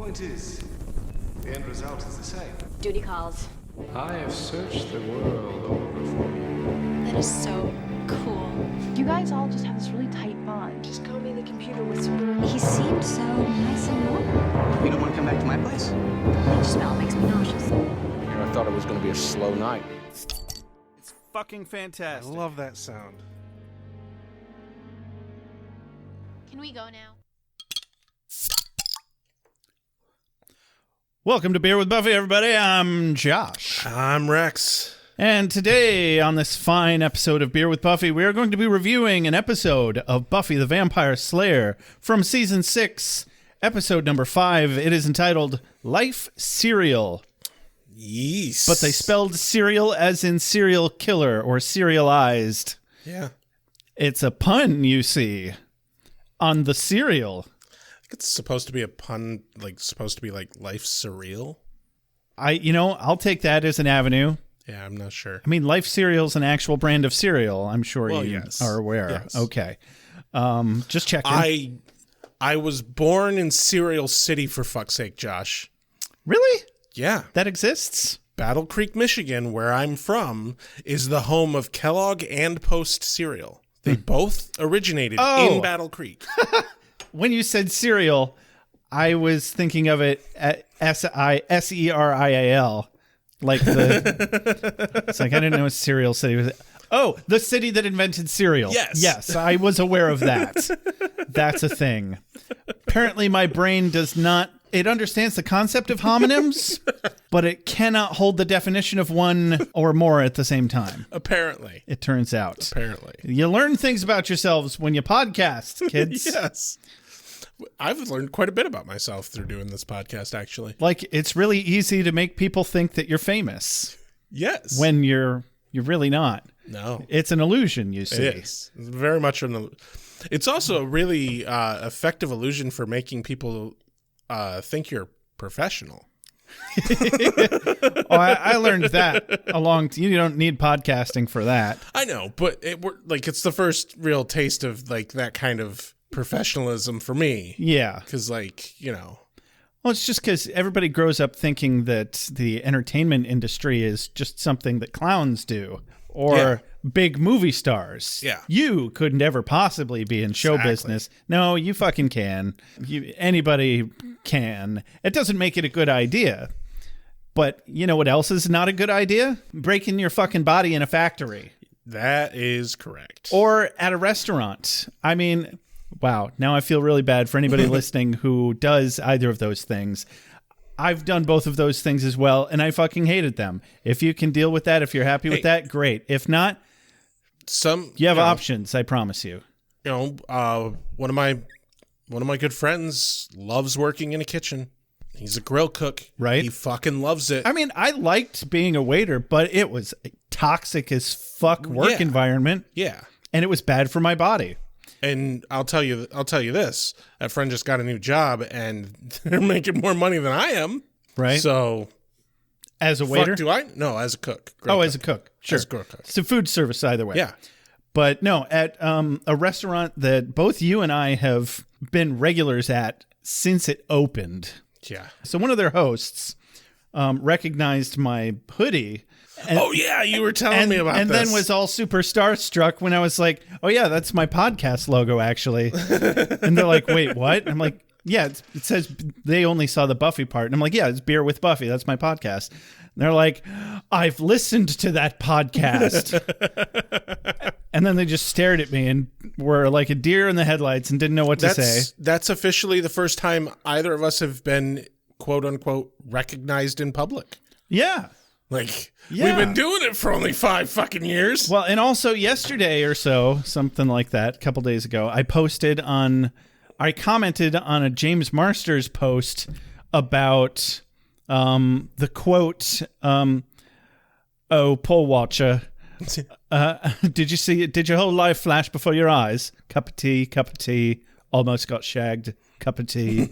point is, the end result is the same. Duty calls. I have searched the world over for you. That is so cool. You guys all just have this really tight bond. Just call me the computer whisperer. He seemed so nice and normal. You don't want to come back to my place? The smell makes me nauseous. I thought it was going to be a slow night. It's fucking fantastic. I love that sound. Can we go now? Welcome to Beer with Buffy, everybody. I'm Josh. I'm Rex. And today, on this fine episode of Beer with Buffy, we are going to be reviewing an episode of Buffy the Vampire Slayer from Season 6, Episode number 5. It is entitled Life Serial. Yes. But they spelled serial as in serial killer or serialized. Yeah. It's a pun, you see, on the cereal. It's supposed to be a pun, supposed to be life surreal. I'll take that as an avenue. Yeah, I'm not sure. I mean, Life Cereal's an actual brand of cereal. I'm sure you are aware. Yes. Okay. Just checking. I was born in Cereal City, for fuck's sake, Josh. Really? Yeah. That exists? Battle Creek, Michigan, where I'm from, is the home of Kellogg and Post cereal. They both originated in Battle Creek. When you said cereal, I was thinking of it S-I-S-E-R-I-A-L. It's like I didn't know what Cereal City was. Oh, the city that invented cereal. Yes, I was aware of that. That's a thing. Apparently, my brain does not. It understands the concept of homonyms, but it cannot hold the definition of one or more at the same time. Apparently. It turns out. Apparently. You learn things about yourselves when you podcast, kids. Yes. I've learned quite a bit about myself through doing this podcast, actually. It's really easy to make people think that you're famous. Yes. When you're really not. No. It's an illusion, you see. It is. It's very much an illusion. It's also a really effective illusion for making people think you're professional. I learned that you don't need podcasting for that. I know, but it's the first real taste of that kind of professionalism for me. Yeah. Because well, it's just because everybody grows up thinking that the entertainment industry is just something that clowns do or big movie stars. Yeah. You could never possibly be in show business. No, you fucking can. Anybody can. It doesn't make it a good idea. But you know what else is not a good idea? Breaking your fucking body in a factory. That is correct. Or at a restaurant. I mean, wow. Now I feel really bad for anybody listening who does either of those things. I've done both of those things as well, and I fucking hated them. If you can deal with that, if you're happy with that, great. If not, you have options, I promise you. One of my good friends loves working in a kitchen. He's a grill cook. Right. He fucking loves it. I mean, I liked being a waiter, but it was a toxic as fuck work environment. Yeah. And it was bad for my body. And I'll tell you this. That friend just got a new job and they're making more money than I am. Right. So as a waiter? No, as a cook. As a cook. Sure. As a cook. It's a food service either way. Yeah. But no, at a restaurant that both you and I have been regulars at since it opened. Yeah. So one of their hosts recognized my hoodie. And, you were telling me about this. And then was all super starstruck when I was like, oh, yeah, that's my podcast logo, actually. And they're like, wait, what? And I'm like, yeah, it says they only saw the Buffy part. And I'm like, yeah, it's Beer with Buffy. That's my podcast. And they're like, I've listened to that podcast. And then they just stared at me and were like a deer in the headlights and didn't know what to say. That's officially the first time either of us have been, quote unquote, recognized in public. Yeah. We've been doing it for only 5 fucking years. Well, and also yesterday or so, something like that, a couple days ago, I commented on a James Marsters post about the quote, Pole Watcher, did you see it? Did your whole life flash before your eyes? Cup of tea, almost got shagged, cup of tea.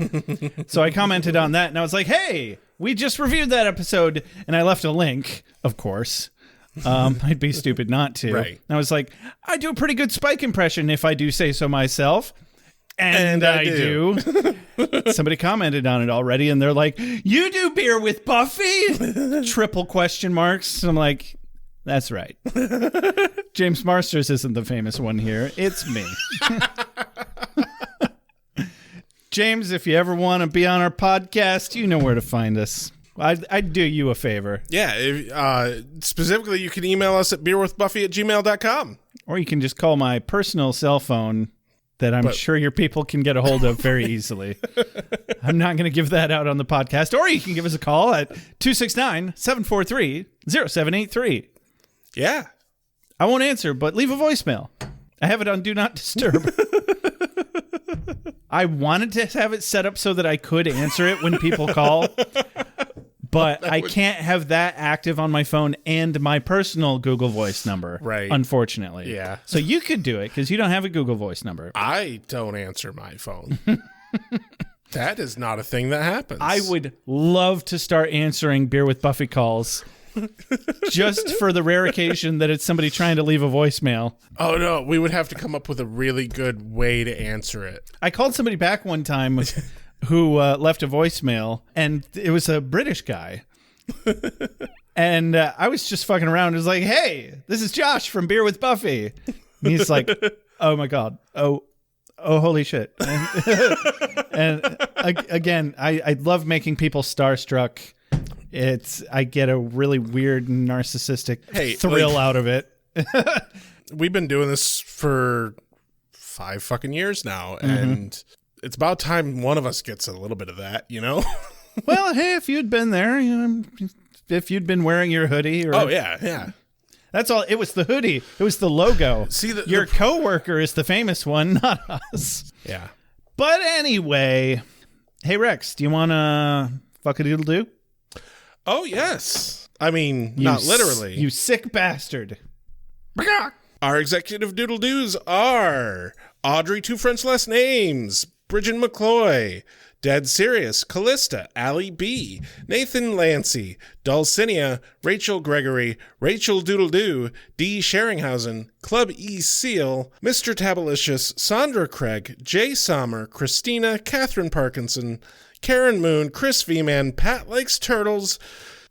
So I commented on that and I was like, hey, we just reviewed that episode, and I left a link, of course. I'd be stupid not to. Right. And I was like, I do a pretty good Spike impression if I do say so myself. And I do. Somebody commented on it already, and they're like, "You do beer with Buffy?" Triple question marks. I'm like, that's right. James Marsters isn't the famous one here. It's me. James, if you ever want to be on our podcast, you know where to find us. I'd do you a favor. Yeah. Specifically, you can email us at beerwithbuffy@gmail.com. Or you can just call my personal cell phone that I'm sure your people can get a hold of very easily. I'm not going to give that out on the podcast. Or you can give us a call at 269-743-0783. Yeah. I won't answer, but leave a voicemail. I have it on Do Not Disturb. I wanted to have it set up so that I could answer it when people call, but I can't have that active on my phone and my personal Google Voice number, Right. unfortunately. Yeah. So you could do it because you don't have a Google Voice number. I don't answer my phone. That is not a thing that happens. I would love to start answering Beer with Buffy calls just for the rare occasion that it's somebody trying to leave a voicemail. Oh, no. We would have to come up with a really good way to answer it. I called somebody back one time who left a voicemail, and it was a British guy. And I was just fucking around. I was like, "Hey, this is Josh from Beer with Buffy." And he's like, "Oh my God. Oh, holy shit." And again, I love making people starstruck. I get a really weird narcissistic thrill out of it. We've been doing this for 5 fucking years now, and it's about time one of us gets a little bit of that, you know? Well, hey, if you'd been there, if you'd been wearing your hoodie. Or, oh, yeah. That's all. It was the hoodie. It was the logo. See, your coworker is the famous one, not us. Yeah. But anyway, hey, Rex, do you want to fuck-a-doodle-doo? Oh, yes. I mean, not literally. You sick bastard. Our executive doodle-doos are Audrey Two French Last Names, Bridget McCloy, Dead Serious, Callista, Allie B, Nathan Lancy, Dulcinea, Rachel Gregory, Rachel Doodle-Doo, Dee Sheringhausen, Club E Seal, Mr. Tabalicious, Sandra Craig, Jay Sommer, Christina, Catherine Parkinson, Karen Moon, Chris V-Man, Pat Likes Turtles,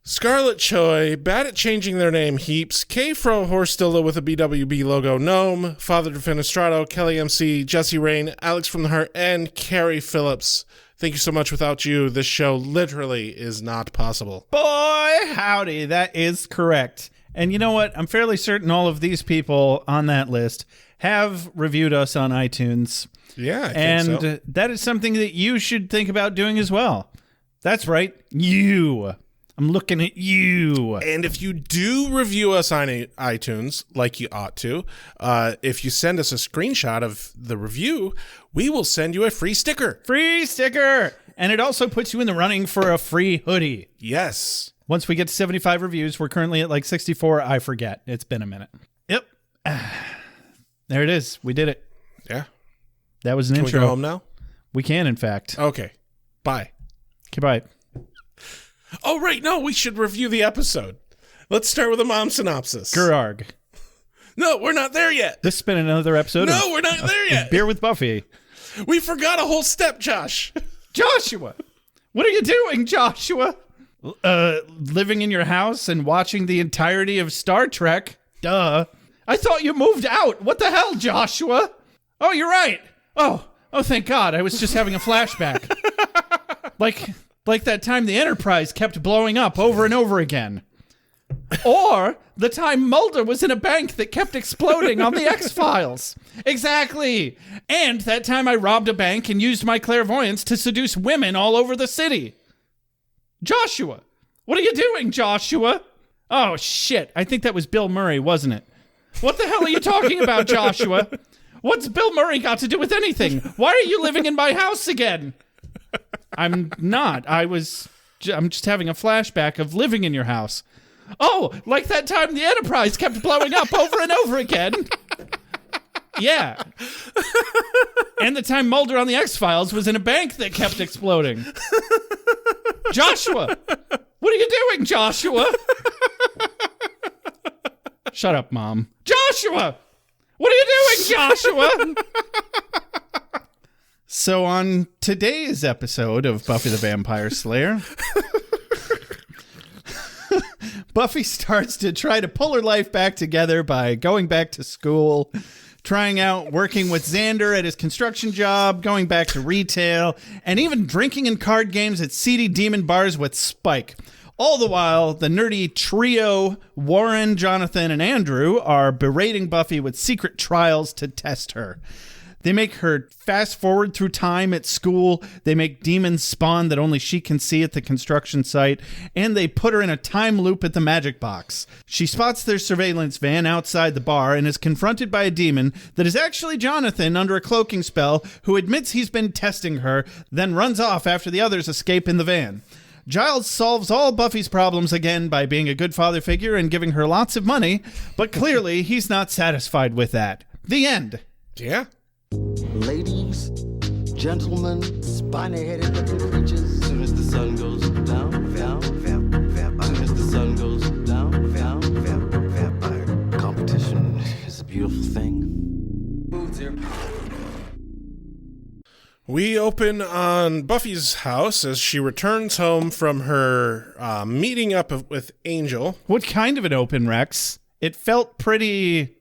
Scarlett Choi, Bad at Changing Their Name Heaps, K. Fro Horstilla with a BwB logo Gnome, Father Defenestrato, Kelly MC, Jesse Rain, Alex from the Heart, and Carrie Phillips. Thank you so much. Without you, this show literally is not possible. Boy, howdy, that is correct. And you know what? I'm fairly certain all of these people on that list have reviewed us on iTunes. Yeah, I think so. That is something that you should think about doing as well. That's right, you. I'm looking at you. And if you do review us on iTunes, like you ought to, if you send us a screenshot of the review, we will send you a free sticker. Free sticker! And it also puts you in the running for a free hoodie. Yes. Once we get to 75 reviews, we're currently at like 64. I forget. It's been a minute. Yep. There it is. We did it. Yeah. That was an Can intro. we go home now? We can, in fact. Okay. Bye. Goodbye. Oh, right. No, we should review the episode. Let's start with a mom synopsis. Gerarg. No, we're not there yet. This has been another episode No, we're not there yet. Beer with Buffy. We forgot a whole step, Josh. Joshua! What are you doing, Joshua? Living in your house and watching the entirety of Star Trek. Duh. I thought you moved out. What the hell, Joshua? Oh, you're right. Oh, thank God. I was just having a flashback. Like that time the Enterprise kept blowing up over and over again. Or the time Mulder was in a bank that kept exploding on the X-Files. Exactly. And that time I robbed a bank and used my clairvoyance to seduce women all over the city. Joshua, what are you doing, Joshua? Oh, shit. I think that was Bill Murray, wasn't it? What the hell are you talking about, Joshua? What's Bill Murray got to do with anything? Why are you living in my house again? I'm not. I'm just having a flashback of living in your house. Oh, like that time the Enterprise kept blowing up over and over again. Yeah. And the time Mulder on the X-Files was in a bank that kept exploding. Joshua, what are you doing, Joshua? Shut up, Mom. Joshua, what are you doing, Joshua? So on today's episode of Buffy the Vampire Slayer, Buffy starts to try to pull her life back together by going back to school, trying out working with Xander at his construction job, going back to retail, and even drinking in card games at seedy demon bars with Spike. All the while, the nerdy trio, Warren, Jonathan, and Andrew, are berating Buffy with secret trials to test her. They make her fast forward through time at school. They make demons spawn that only she can see at the construction site. And they put her in a time loop at the magic box. She spots their surveillance van outside the bar and is confronted by a demon that is actually Jonathan under a cloaking spell, who admits he's been testing her, then runs off after the others escape in the van. Giles solves all Buffy's problems again by being a good father figure and giving her lots of money, but clearly he's not satisfied with that. The end. Yeah. Ladies, gentlemen, spiny-headed looking creatures. Soon as the sun goes down, soon as the sun goes down, vampire. Competition is a beautiful thing. Moves here. We open on Buffy's house as she returns home from her meeting up with Angel. What kind of an open, Rex? It felt pretty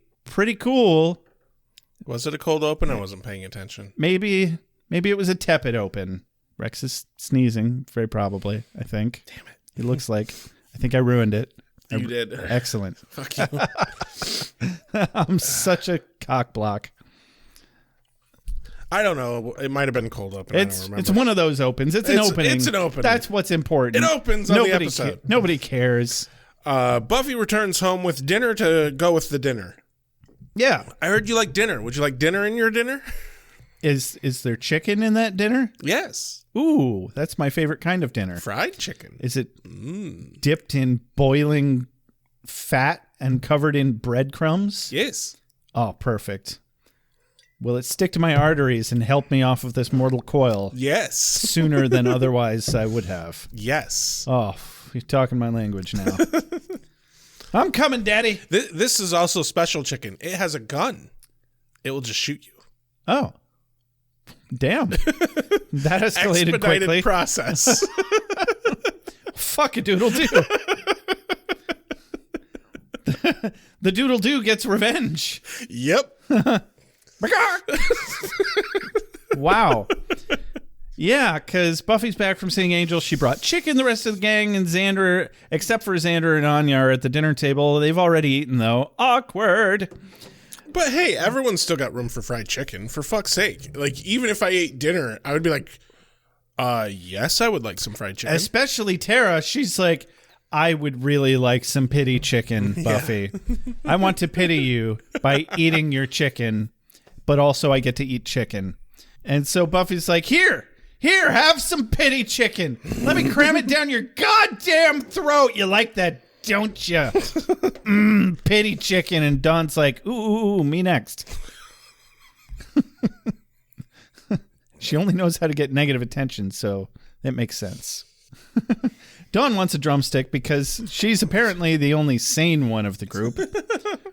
cool. Was it a cold open? I wasn't paying attention. Maybe it was a tepid open. Rex is sneezing, very probably, I think. Damn it. It looks like. I think I ruined it. You did. Excellent. Fuck you. I'm such a cock block. I don't know. It might have been cold open. I don't remember. It's one of those opens. It's an opening. It's an opening. That's what's important. It opens on the episode. Nobody cares. Buffy returns home with dinner to go with the dinner. Yeah. I heard you like dinner. Would you like dinner in your dinner? Is there chicken in that dinner? Yes. Ooh, that's my favorite kind of dinner. Fried chicken. Is it dipped in boiling fat and covered in breadcrumbs? Yes. Oh, perfect. Will it stick to my arteries and help me off of this mortal coil Yes. sooner than otherwise I would have? Yes. Oh, you're talking my language now. I'm coming, Daddy. This is also special chicken. It has a gun. It will just shoot you. Oh. Damn. That escalated Expedited quickly. process. Fuck a doodle-doo. The doodle-doo gets revenge. Yep. Wow. Yeah, because Buffy's back from seeing Angel. She brought chicken. The rest of the gang and Xander, except for Xander and Anya, are at the dinner table. They've already eaten, though. Awkward. But hey, everyone's still got room for fried chicken. For fuck's sake. Like, even if I ate dinner, I would be like, yes, I would like some fried chicken. Especially Tara. She's like, I would really like some pity chicken, Buffy. Yeah. I want to pity you by eating your chicken, but also I get to eat chicken. And so Buffy's like, Here, have some pity chicken. Let me cram it down your goddamn throat. You like that, don't you? Pity chicken. And Dawn's like, ooh, me next. She only knows how to get negative attention, so that makes sense. Dawn wants a drumstick because she's apparently the only sane one of the group.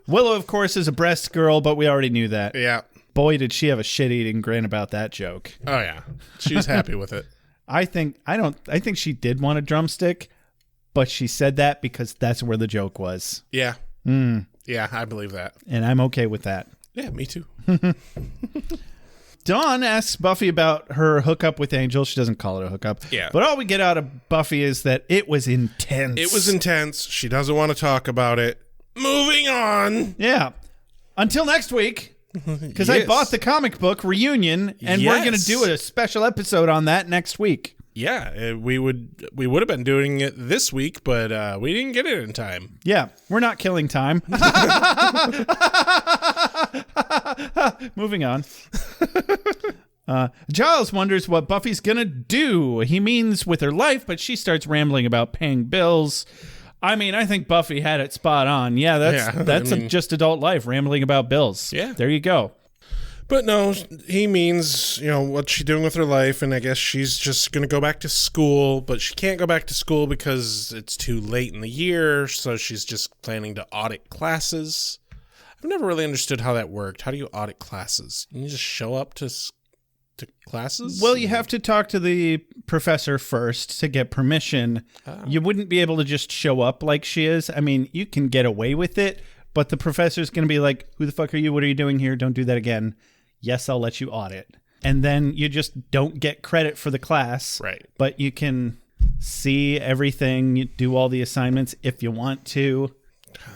Willow, of course, is a breast girl, but we already knew that. Yeah. Boy, did she have a shit-eating grin about that joke. Oh, yeah. She was happy with it. I think she did want a drumstick, but she said that because that's where the joke was. Yeah. Yeah, I believe that. And I'm okay with that. Yeah, me too. Dawn asks Buffy about her hookup with Angel. She doesn't call it a hookup. Yeah. But all we get out of Buffy is that it was intense. It was intense. She doesn't want to talk about it. Moving on. Yeah. Until next week. Because I bought the comic book Reunion, and we're going to do a special episode on that next week. Yeah, we would have been doing it this week, but we didn't get it in time. Yeah, we're not killing time. Moving on. Giles wonders what Buffy's going to do. He means with her life, but she starts rambling about paying bills. I mean, I think Buffy had it spot on. Yeah, that's just adult life, rambling about bills. Yeah. There you go. But no, he means, what's she doing with her life, and I guess she's just going to go back to school, but she can't go back to school because it's too late in the year, so she's just planning to audit classes. I've never really understood how that worked. How do you audit classes? You just show up to to classes? Well, you have to talk to the professor first to get permission. You wouldn't be able to just show up like she is. I mean, you can get away with it, but the professor's going to be like, who the fuck are you? What are you doing here? Don't do that again. Yes, I'll let you audit. And then you just don't get credit for the class. Right. But you can see everything, you do all the assignments if you want to.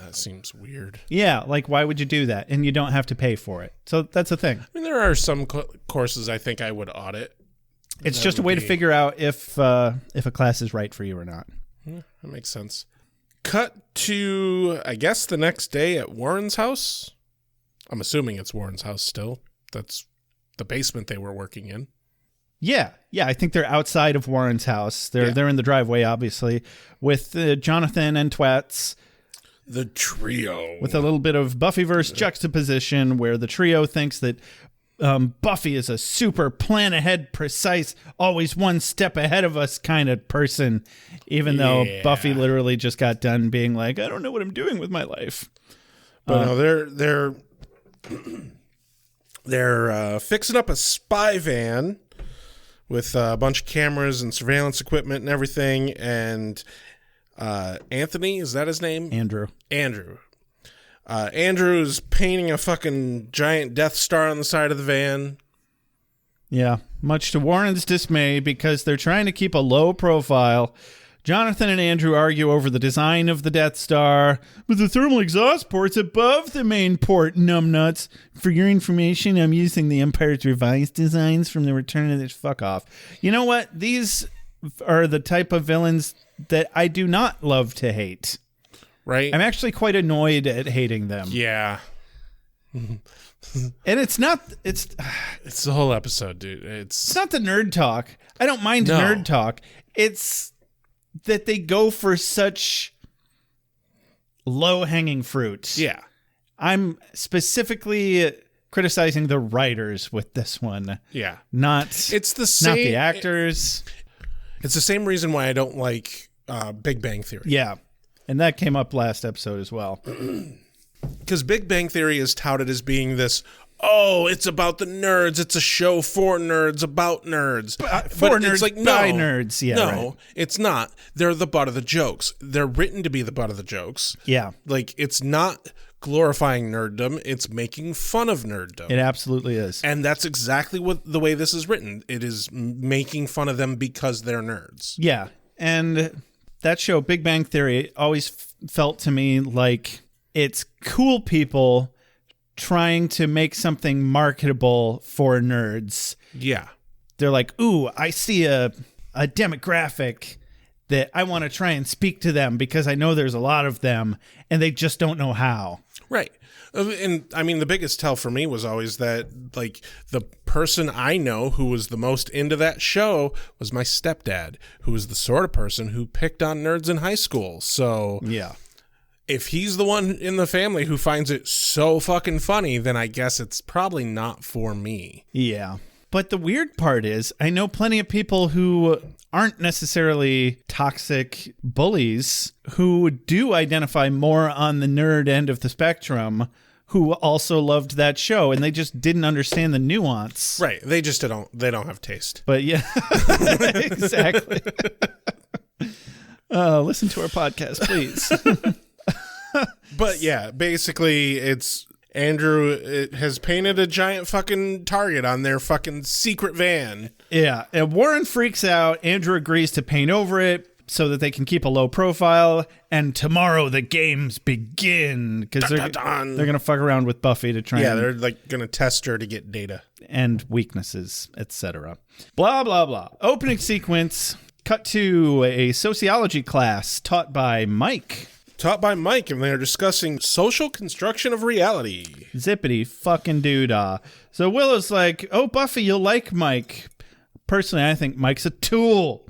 That seems weird. Yeah, like why would you do that? And you don't have to pay for it. So that's the thing. I mean, there are some courses I think I would audit. It's That just a would way to be- figure out if a class is right for you or not. Yeah, that makes sense. Cut to, I guess, the next day at Warren's house. I'm assuming it's Warren's house still. That's the basement they were working in. Yeah, I think they're outside of Warren's house. They're in the driveway, obviously, with Jonathan and Twats. The trio. With a little bit of Buffyverse juxtaposition where the trio thinks that Buffy is a super plan ahead, precise, always one step ahead of us kind of person, even though Buffy literally just got done being like, I don't know what I'm doing with my life. But no, they're fixing up a spy van with a bunch of cameras and surveillance equipment and everything. And Anthony, is that his name? Andrew. Andrew's painting a fucking giant Death Star on the side of the van. Yeah, much to Warren's dismay, because they're trying to keep a low profile. Jonathan and Andrew argue over the design of the Death Star, with the thermal exhaust ports above the main port, numbnuts. For your information, I'm using the Empire's revised designs from the Return of the... Fuck off. You know what? These are the type of villains that I do not love to hate. Right? I'm actually quite annoyed at hating them. Yeah. And it's not... It's the whole episode, dude. It's not the nerd talk. I don't mind No. nerd talk. It's that they go for such low-hanging fruit. Yeah. I'm specifically criticizing the writers with this one. Yeah. Not It's the same. not the actors. It's the same reason why I don't like Big Bang Theory. Yeah. And that came up last episode as well. Because Big Bang Theory is touted as being this, oh, it's about the nerds. It's a show for nerds, about nerds. For nerds, it's like, by nerds. Yeah, no, right. it's not. They're the butt of the jokes. They're written to be the butt of the jokes. Yeah. Like, it's not glorifying nerddom. It's making fun of nerddom. It absolutely is. And that's exactly what the way this is written. It is making fun of them because they're nerds. Yeah. And that show, Big Bang Theory, always felt to me like it's cool people trying to make something marketable for nerds. Yeah. They're like, ooh, I see a demographic that I want to try and speak to them because I know there's a lot of them and they just don't know how. Right. And I mean, the biggest tell for me was always that, like, the person I know who was the most into that show was my stepdad, who was the sort of person who picked on nerds in high school. So Yeah. if he's the one in the family who finds it so fucking funny, then I guess it's probably not for me. Yeah. But the weird part is, I know plenty of people who aren't necessarily toxic bullies who do identify more on the nerd end of the spectrum who also loved that show, and they just didn't understand the nuance. Right. They just don't have taste. But yeah, exactly. Listen to our podcast, please. But yeah, basically it's Andrew has painted a giant fucking target on their fucking secret van. Yeah, and Warren freaks out. Andrew agrees to paint over it so that they can keep a low profile. And tomorrow the games begin because they're gonna fuck around with Buffy to try. Yeah, they're like gonna test her to get data and weaknesses, etc. Blah blah blah. Opening sequence. Cut to a sociology class taught by Mike. And they're discussing social construction of reality. Zippity fucking doodah. So Willow's like, oh, Buffy, you'll like Mike. Personally, I think Mike's a tool.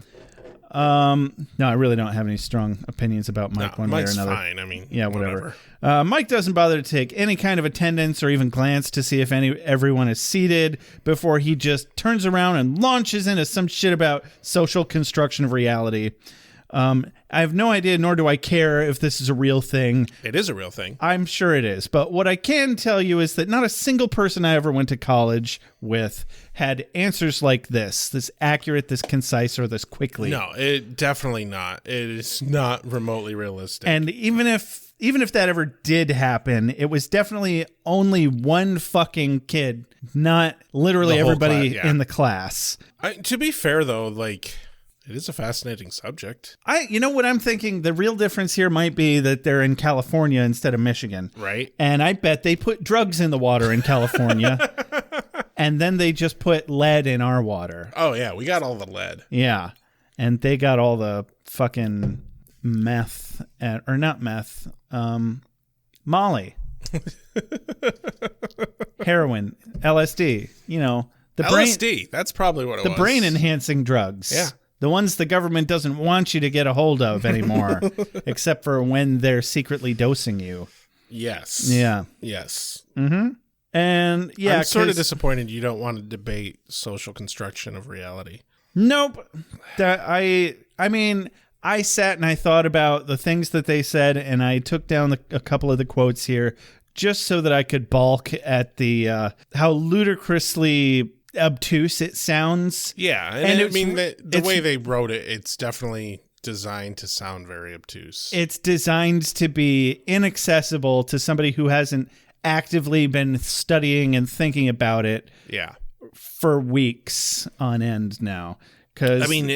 No, I really don't have any strong opinions about Mike one way or another. Mike's fine. I mean, yeah, whatever. Mike doesn't bother to take any kind of attendance or even glance to see if everyone is seated before he just turns around and launches into some shit about social construction of reality. I have no idea, nor do I care if this is a real thing. It is a real thing. I'm sure it is. But what I can tell you is that not a single person I ever went to college with had answers like this accurate, this concise, or this quickly. No, it definitely not. It is not remotely realistic. And even if that ever did happen, it was definitely only one fucking kid, not literally The whole everybody class, yeah. in the class. To be fair, though, like, it is a fascinating subject. You know what I'm thinking? The real difference here might be that they're in California instead of Michigan. Right. And I bet they put drugs in the water in California. And then they just put lead in our water. Oh, yeah. We got all the lead. Yeah. And they got all the fucking meth, or not meth, Molly. Heroin, LSD, the LSD. That's probably what it was. The brain enhancing drugs. Yeah. The ones the government doesn't want you to get a hold of anymore, except for when they're secretly dosing you. Yes. Yeah. Yes. Mm-hmm. And yeah, I'm sort of disappointed you don't want to debate social construction of reality. Nope. I mean, I sat and I thought about the things that they said, and I took down a couple of the quotes here just so that I could balk at the how ludicrously obtuse it sounds. Yeah, and I mean, the way it's- they wrote it, it's definitely designed to sound very obtuse. It's designed to be inaccessible to somebody who hasn't actively been studying and thinking about it Yeah. for weeks on end now. 'Cause I mean,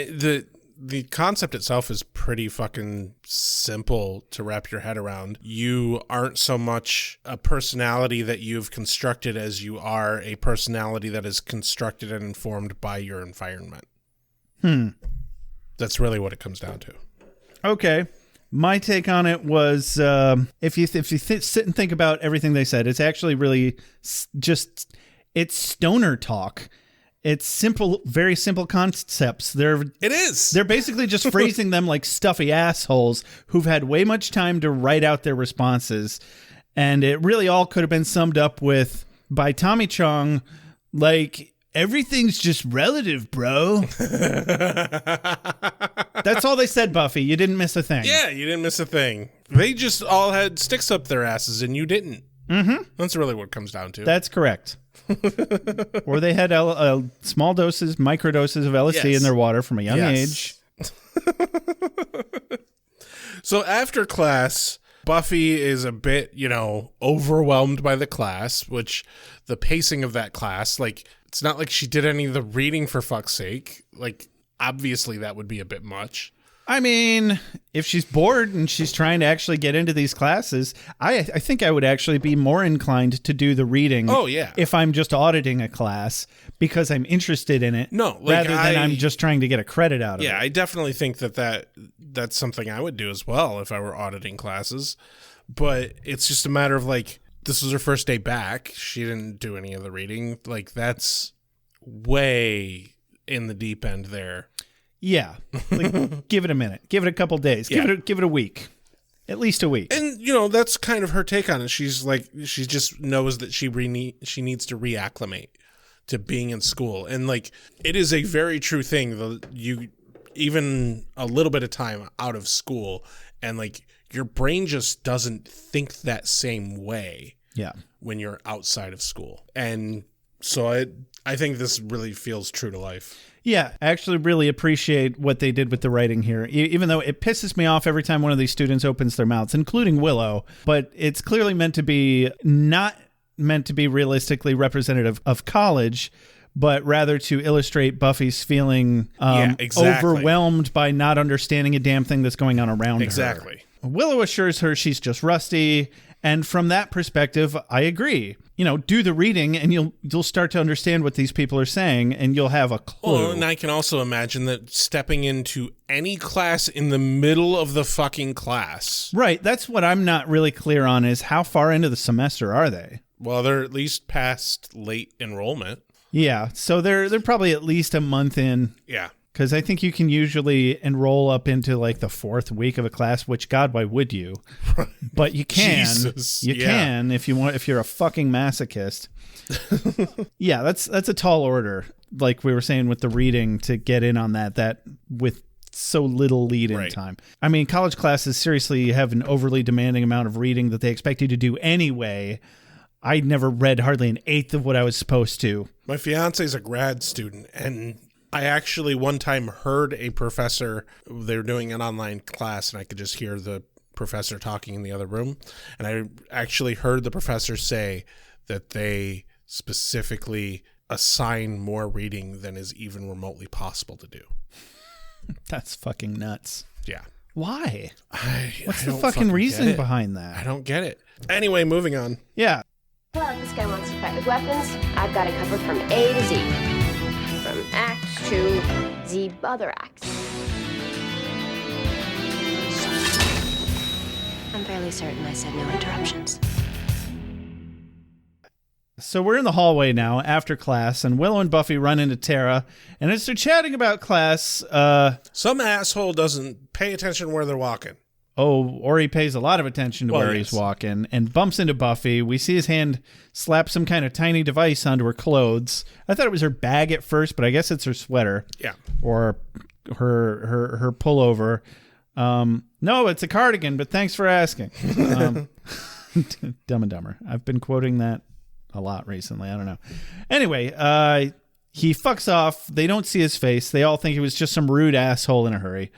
the concept itself is pretty fucking simple to wrap your head around. You aren't so much a personality that you've constructed as you are a personality that is constructed and informed by your environment. That's really what it comes down to. Okay. My take on it was if you sit and think about everything they said, it's actually really just it's stoner talk. It's simple, very simple concepts. It is. They're basically just phrasing them like stuffy assholes who've had way much time to write out their responses. And it really all could have been summed up with, by Tommy Chong, like, everything's just relative, bro. That's all they said, Buffy. You didn't miss a thing. Yeah, you didn't miss a thing. They just all had sticks up their asses and you didn't. Mm-hmm. That's really what it comes down to. That's correct. Or they had small doses, microdoses of LSD in their water from a young age. So after class, Buffy is a bit, overwhelmed by the class, which the pacing of that class, like, it's not like she did any of the reading, for fuck's sake. Like, obviously that would be a bit much. I mean, if she's bored and she's trying to actually get into these classes, I think I would actually be more inclined to do the reading. Oh, yeah. If I'm just auditing a class because I'm interested in it. No, like, rather than I'm just trying to get a credit out of it. Yeah, I definitely think that's something I would do as well if I were auditing classes. But it's just a matter of, like, this was her first day back. She didn't do any of the reading. Like, that's way in the deep end there. Yeah. Like, give it a minute. Give it a couple days. Yeah. Give it a week. At least a week. And, that's kind of her take on it. She's like, she just knows that she needs to reacclimate to being in school. And, like, it is a very true thing. Even a little bit of time out of school and, like, your brain just doesn't think that same way. Yeah. When you're outside of school. And so I think this really feels true to life. Yeah, I actually really appreciate what they did with the writing here, even though it pisses me off every time one of these students opens their mouths, including Willow. But it's clearly not meant to be realistically representative of college, but rather to illustrate Buffy's feeling overwhelmed by not understanding a damn thing that's going on around her. Exactly. Willow assures her she's just rusty. And from that perspective, I agree. Do the reading and you'll start to understand what these people are saying and you'll have a clue. Well, and I can also imagine that stepping into any class in the middle of the fucking class. Right. That's what I'm not really clear on is how far into the semester are they? Well, they're at least past late enrollment. Yeah. So they're probably at least a month in. Yeah. Because I think you can usually enroll up into like the fourth week of a class, which, God, why would you? But you can. Jesus, you can if you want. If you're a fucking masochist. Yeah, that's a tall order. Like we were saying with the reading, to get in on that with so little lead-in Right. time. I mean, college classes seriously have an overly demanding amount of reading that they expect you to do anyway. I never read hardly an eighth of what I was supposed to. My fiance's a grad student, and I actually one time heard a professor, they were doing an online class, and I could just hear the professor talking in the other room. And I actually heard the professor say that they specifically assign more reading than is even remotely possible to do. That's fucking nuts. Yeah. Why? What's I the don't fucking get reasoning it. behind I that? don't get it. Anyway, moving on. Yeah. Well, if this guy wants to fight with weapons, I've got it covered from A to Z. From axe to the other axe. I'm fairly certain I said no interruptions. So we're in the hallway now after class, and Willow and Buffy run into Tara, and as they're chatting about class, Some asshole doesn't pay attention where they're walking. or he pays a lot of attention to Well, where yes. he's walking and bumps into Buffy. We see his hand slap some kind of tiny device onto her clothes. I thought it was her bag at first, but I guess it's her sweater. Yeah. Or her pullover. No, it's a cardigan, but thanks for asking. Dumb and Dumber. I've been quoting that a lot recently. I don't know. Anyway, he fucks off. They don't see his face. They all think he was just some rude asshole in a hurry.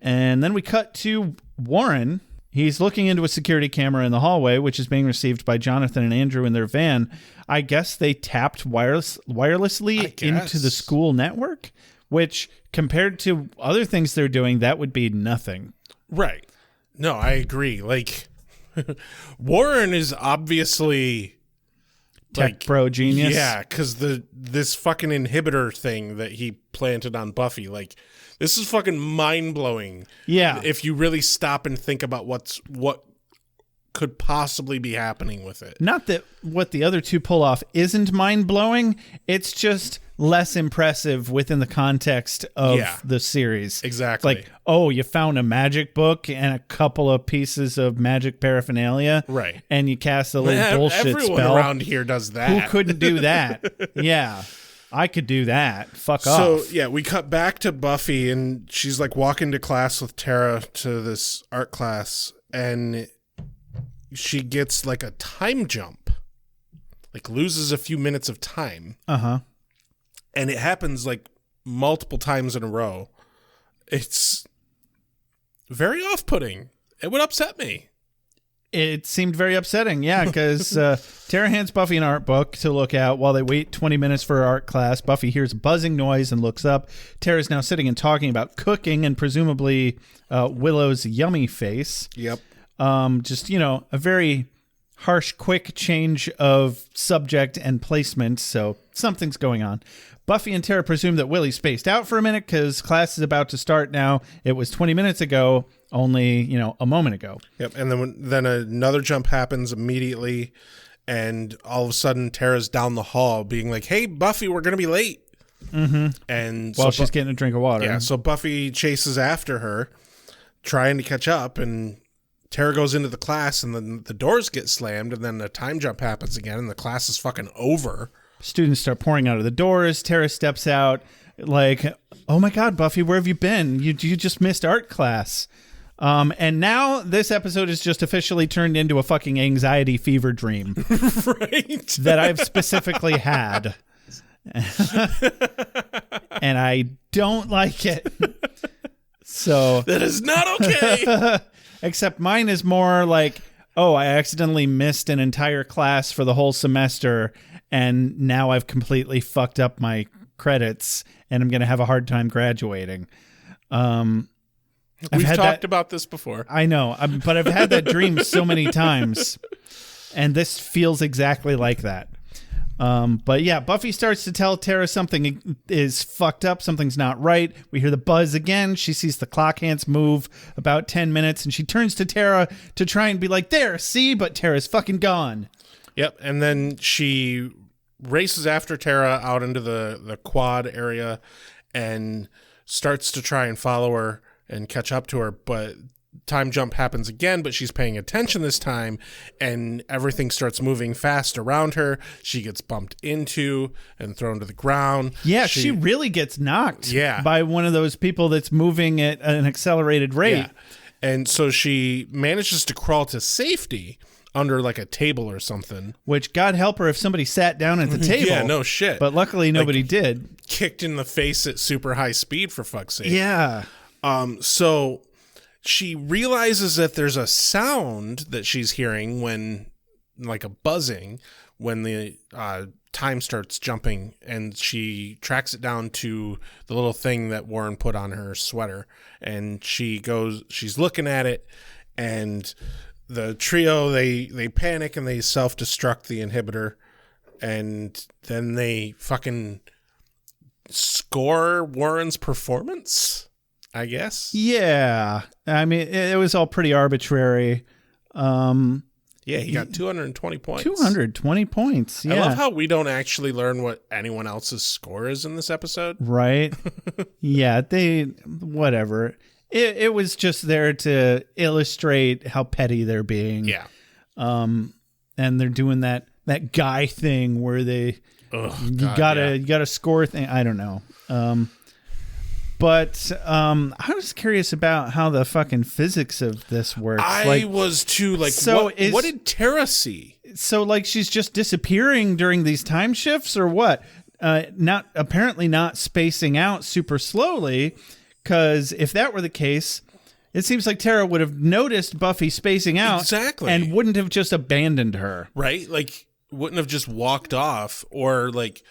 And then we cut to Warren. He's looking into a security camera in the hallway, which is being received by Jonathan and Andrew in their van. I guess they tapped wirelessly into the school network, which compared to other things they're doing, that would be nothing. Right. No, I agree. Like, Warren is obviously Tech bro genius. Yeah, because this fucking inhibitor thing that he planted on Buffy, like, this is fucking mind blowing. Yeah. If you really stop and think about what could possibly be happening with it. Not that what the other two pull off isn't mind-blowing, it's just less impressive within the context of the series. Exactly. Like, oh, you found a magic book and a couple of pieces of magic paraphernalia. Right. And you cast a little bullshit Everyone spell. around here does that. Who couldn't do that? Yeah. I could do that. Fuck So, off. yeah, we cut back to Buffy, and she's, like, walking to class with Tara to this art class, and she gets, like, a time jump. Like, loses a few minutes of time. Uh-huh. And it happens, like, multiple times in a row. It's very off-putting. It would upset me. It seemed very upsetting, yeah, because Tara hands Buffy an art book to look at while they wait 20 minutes for her art class. Buffy hears a buzzing noise and looks up. Tara's now sitting and talking about cooking and presumably Willow's yummy face. Yep. Just, a very harsh, quick change of subject and placement, so something's going on. Buffy and Tara presume that Willie spaced out for a minute because class is about to start now. It was 20 minutes ago, only, a moment ago. Yep. And then another jump happens immediately, and all of a sudden Tara's down the hall being like, "Hey, Buffy, we're going to be late." Mm-hmm. And while she's getting a drink of water. Yeah, so Buffy chases after her, trying to catch up, and Tara goes into the class, and then the doors get slammed, and then the time jump happens again, and the class is fucking over. Students start pouring out of the doors. Tara steps out like, "Oh my God, Buffy, where have you been? You just missed art class." And now this episode is just officially turned into a fucking anxiety fever dream. Right? That I've specifically had. And I don't like it. So that is not okay. Except mine is more like, oh, I accidentally missed an entire class for the whole semester, and now I've completely fucked up my credits, and I'm going to have a hard time graduating. We've talked about this before. I know, but I've had that dream so many times, and this feels exactly like that. But yeah, Buffy starts to tell Tara something is fucked up, something's not right. We hear the buzz again. She sees the clock hands move about 10 minutes, and she turns to Tara to try and be like, "There, see?" But Tara's fucking gone. Yep, and then she races after Tara out into the quad area and starts to try and follow her and catch up to her, but time jump happens again, but she's paying attention this time, and everything starts moving fast around her. She gets bumped into and thrown to the ground. Yeah, she really gets knocked Yeah. by one of those people that's moving at an accelerated rate. Yeah. And so she manages to crawl to safety under like a table or something. Which, God help her if somebody sat down at the table. Yeah, no shit. But luckily nobody did. Kicked in the face at super high speed, for fuck's sake. Yeah. So she realizes that there's a sound that she's hearing when, like a buzzing, when the time starts jumping, and she tracks it down to the little thing that Warren put on her sweater, and she's looking at it, and the trio, they panic and they self-destruct the inhibitor, and then they fucking score Warren's performance, I guess. Yeah. I mean, it was all pretty arbitrary. Yeah, he got 220 points. 220 points. Yeah. I love how we don't actually learn what anyone else's score is in this episode. Right. Yeah, whatever. It was just there to illustrate how petty they're being. Yeah. And they're doing that guy thing where you gotta score thing. I don't know. But I was curious about how the fucking physics of this works. I was too. Like, so what did Tara see? So, like, she's just disappearing during these time shifts, or what? Apparently not spacing out super slowly, because if that were the case, it seems like Tara would have noticed Buffy spacing out exactly, and wouldn't have just abandoned her, right? Like, wouldn't have just walked off, or like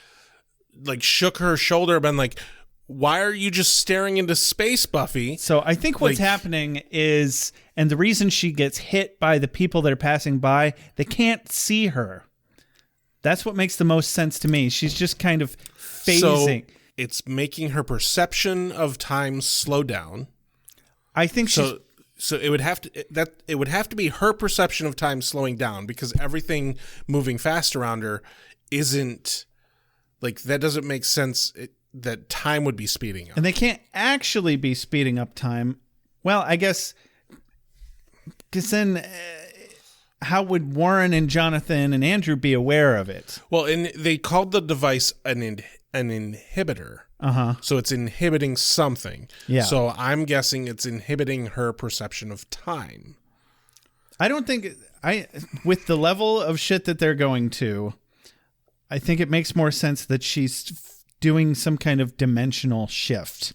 shook her shoulder, been like, why are you just staring into space, Buffy? So I think what's happening is, and the reason she gets hit by the people that are passing by, they can't see her. That's what makes the most sense to me. She's just kind of phasing. So it's making her perception of time slow down. I think so. So it would have to be her perception of time slowing down, because everything moving fast around her isn't, like, that doesn't make sense. That time would be speeding up. And they can't actually be speeding up time. Well, I guess, because then how would Warren and Jonathan and Andrew be aware of it? Well, and they called the device an inhibitor. Uh-huh. So it's inhibiting something. Yeah. So I'm guessing it's inhibiting her perception of time. I don't think, with the level of shit that they're going to, I think it makes more sense that she's doing some kind of dimensional shift.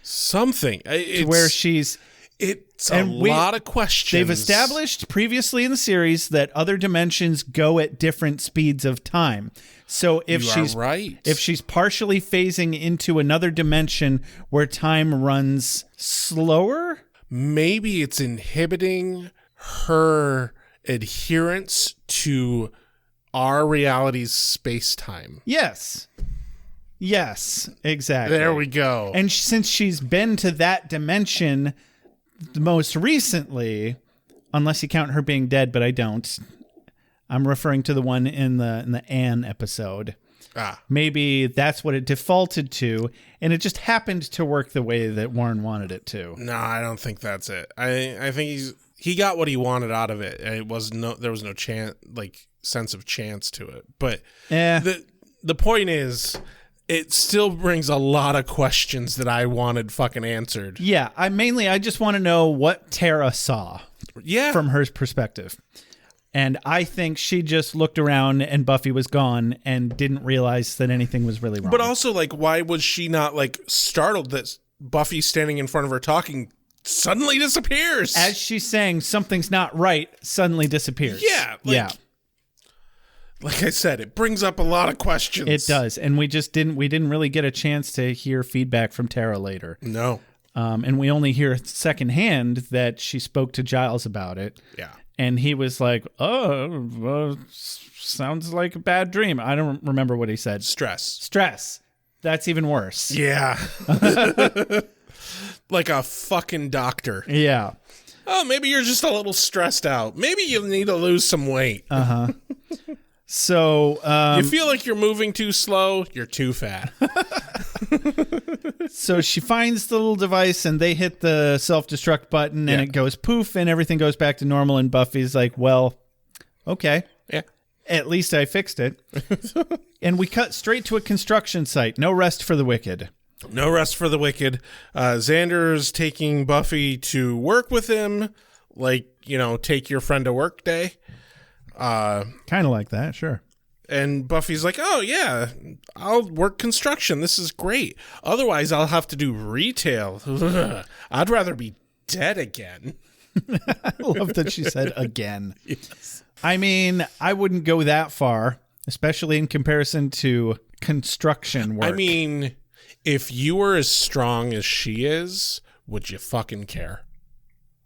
Something. Where she's... It's a lot of questions. They've established previously in the series that other dimensions go at different speeds of time. So if she's partially phasing into another dimension where time runs slower, maybe it's inhibiting her adherence to our reality's space-time. Yes, exactly. There we go. And since she's been to that dimension most recently, unless you count her being dead, but I don't. I'm referring to the one in the Anne episode. Maybe that's what it defaulted to, and it just happened to work the way that Warren wanted it to. No, I don't think that's it. I think he got what he wanted out of it. There was no chance, like, sense of chance to it. But the point is, it still brings a lot of questions that I wanted fucking answered. Yeah, I just want to know what Tara saw. Yeah, from her perspective. And I think she just looked around and Buffy was gone and didn't realize that anything was really wrong. But also, like, why was she not, like, startled that Buffy standing in front of her talking suddenly disappears? As she's saying something's not right, suddenly disappears. Yeah. Like I said, it brings up a lot of questions. It does. And we didn't really get a chance to hear feedback from Tara later. No. And we only hear secondhand that she spoke to Giles about it. Yeah. And he was like, sounds like a bad dream. I don't remember what he said. Stress. That's even worse. Yeah. Like a fucking doctor. Yeah. Oh, maybe you're just a little stressed out. Maybe you need to lose some weight. Uh-huh. So you feel like you're moving too slow, you're too fat. So she finds the little device and they hit the self-destruct button and it goes poof and everything goes back to normal. And Buffy's like, well, okay. Yeah. At least I fixed it. And we cut straight to a construction site. No rest for the wicked. No rest for the wicked. Xander's taking Buffy to work with him, like, take your friend to work day. Kind of like that, sure. And Buffy's like, oh, yeah, I'll work construction. This is great. Otherwise, I'll have to do retail. I'd rather be dead again. I love that she said again. Yes. I mean, I wouldn't go that far, especially in comparison to construction work. I mean, if you were as strong as she is, would you fucking care?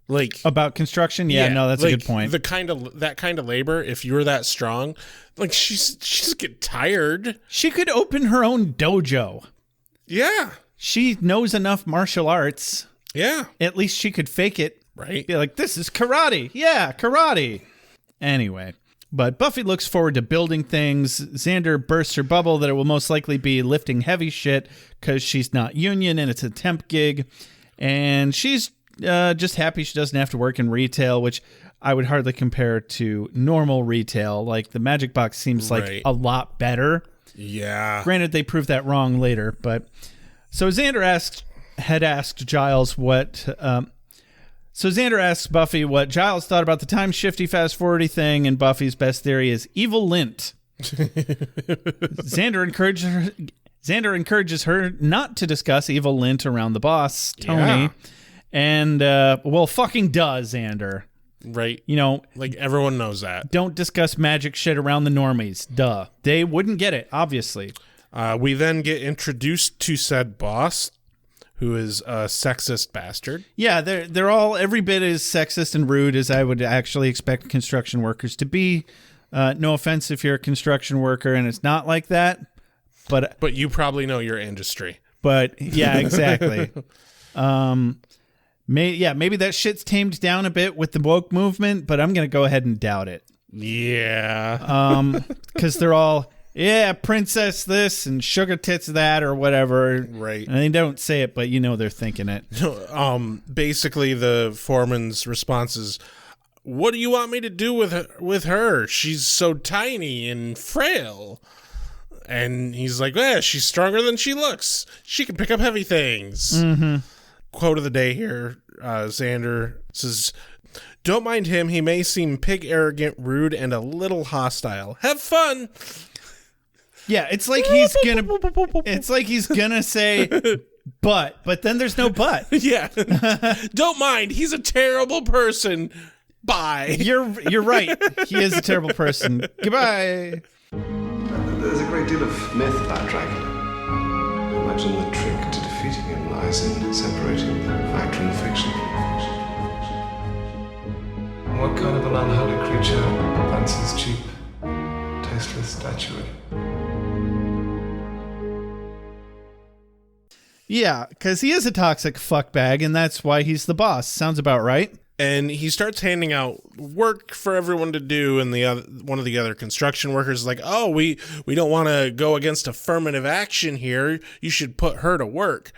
Like about construction? Yeah, no, that's like a good point. That kind of labor, if you were that strong, like she's just get tired. She could open her own dojo. Yeah. She knows enough martial arts. Yeah. At least she could fake it. Right. Be like, this is karate. Yeah, karate. Anyway, but Buffy looks forward to building things. Xander bursts her bubble that it will most likely be lifting heavy shit because she's not union and it's a temp gig. And she's just happy she doesn't have to work in retail, which I would hardly compare to normal retail. Like the Magic Box seems like a lot better. Yeah. Granted, they proved that wrong later, but so Xander had asked Giles what. So Xander asks Buffy what Giles thought about the time shifty fast forwardy thing, and Buffy's best theory is evil lint. Xander encourages her not to discuss evil lint around the boss, Tony. Yeah. And, well, fucking does, Xander. Right. Like everyone knows that. Don't discuss magic shit around the normies. Duh. They wouldn't get it, obviously. We then get introduced to said boss, who is a sexist bastard. Yeah, they're all every bit as sexist and rude as I would actually expect construction workers to be. No offense if you're a construction worker and it's not like that. But you probably know your industry. But, yeah, exactly. Maybe that shit's tamed down a bit with the woke movement, but I'm going to go ahead and doubt it. Yeah. Because they're all, princess this and sugar tits that or whatever. Right. And they don't say it, but they're thinking it. Basically, the foreman's response is, what do you want me to do with her? She's so tiny and frail. And he's like, she's stronger than she looks. She can pick up heavy things. Mm-hmm. Quote of the day here, Xander says, don't mind him. He may seem pig arrogant, rude, and a little hostile. Have fun. Yeah, it's like he's gonna say but then there's no but. Yeah. Don't mind. He's a terrible person. Bye. You're right. He is a terrible person. Goodbye. There's a great deal of myth about Dracula. I imagine the trick to defeating him lies in separating the fact from the fiction. What kind of an unholy creature fancies cheap, tasteless statuary? Yeah, because he is a toxic fuckbag, and that's why he's the boss. Sounds about right. And he starts handing out work for everyone to do, and one of the other construction workers is like, oh, we don't want to go against affirmative action here. You should put her to work.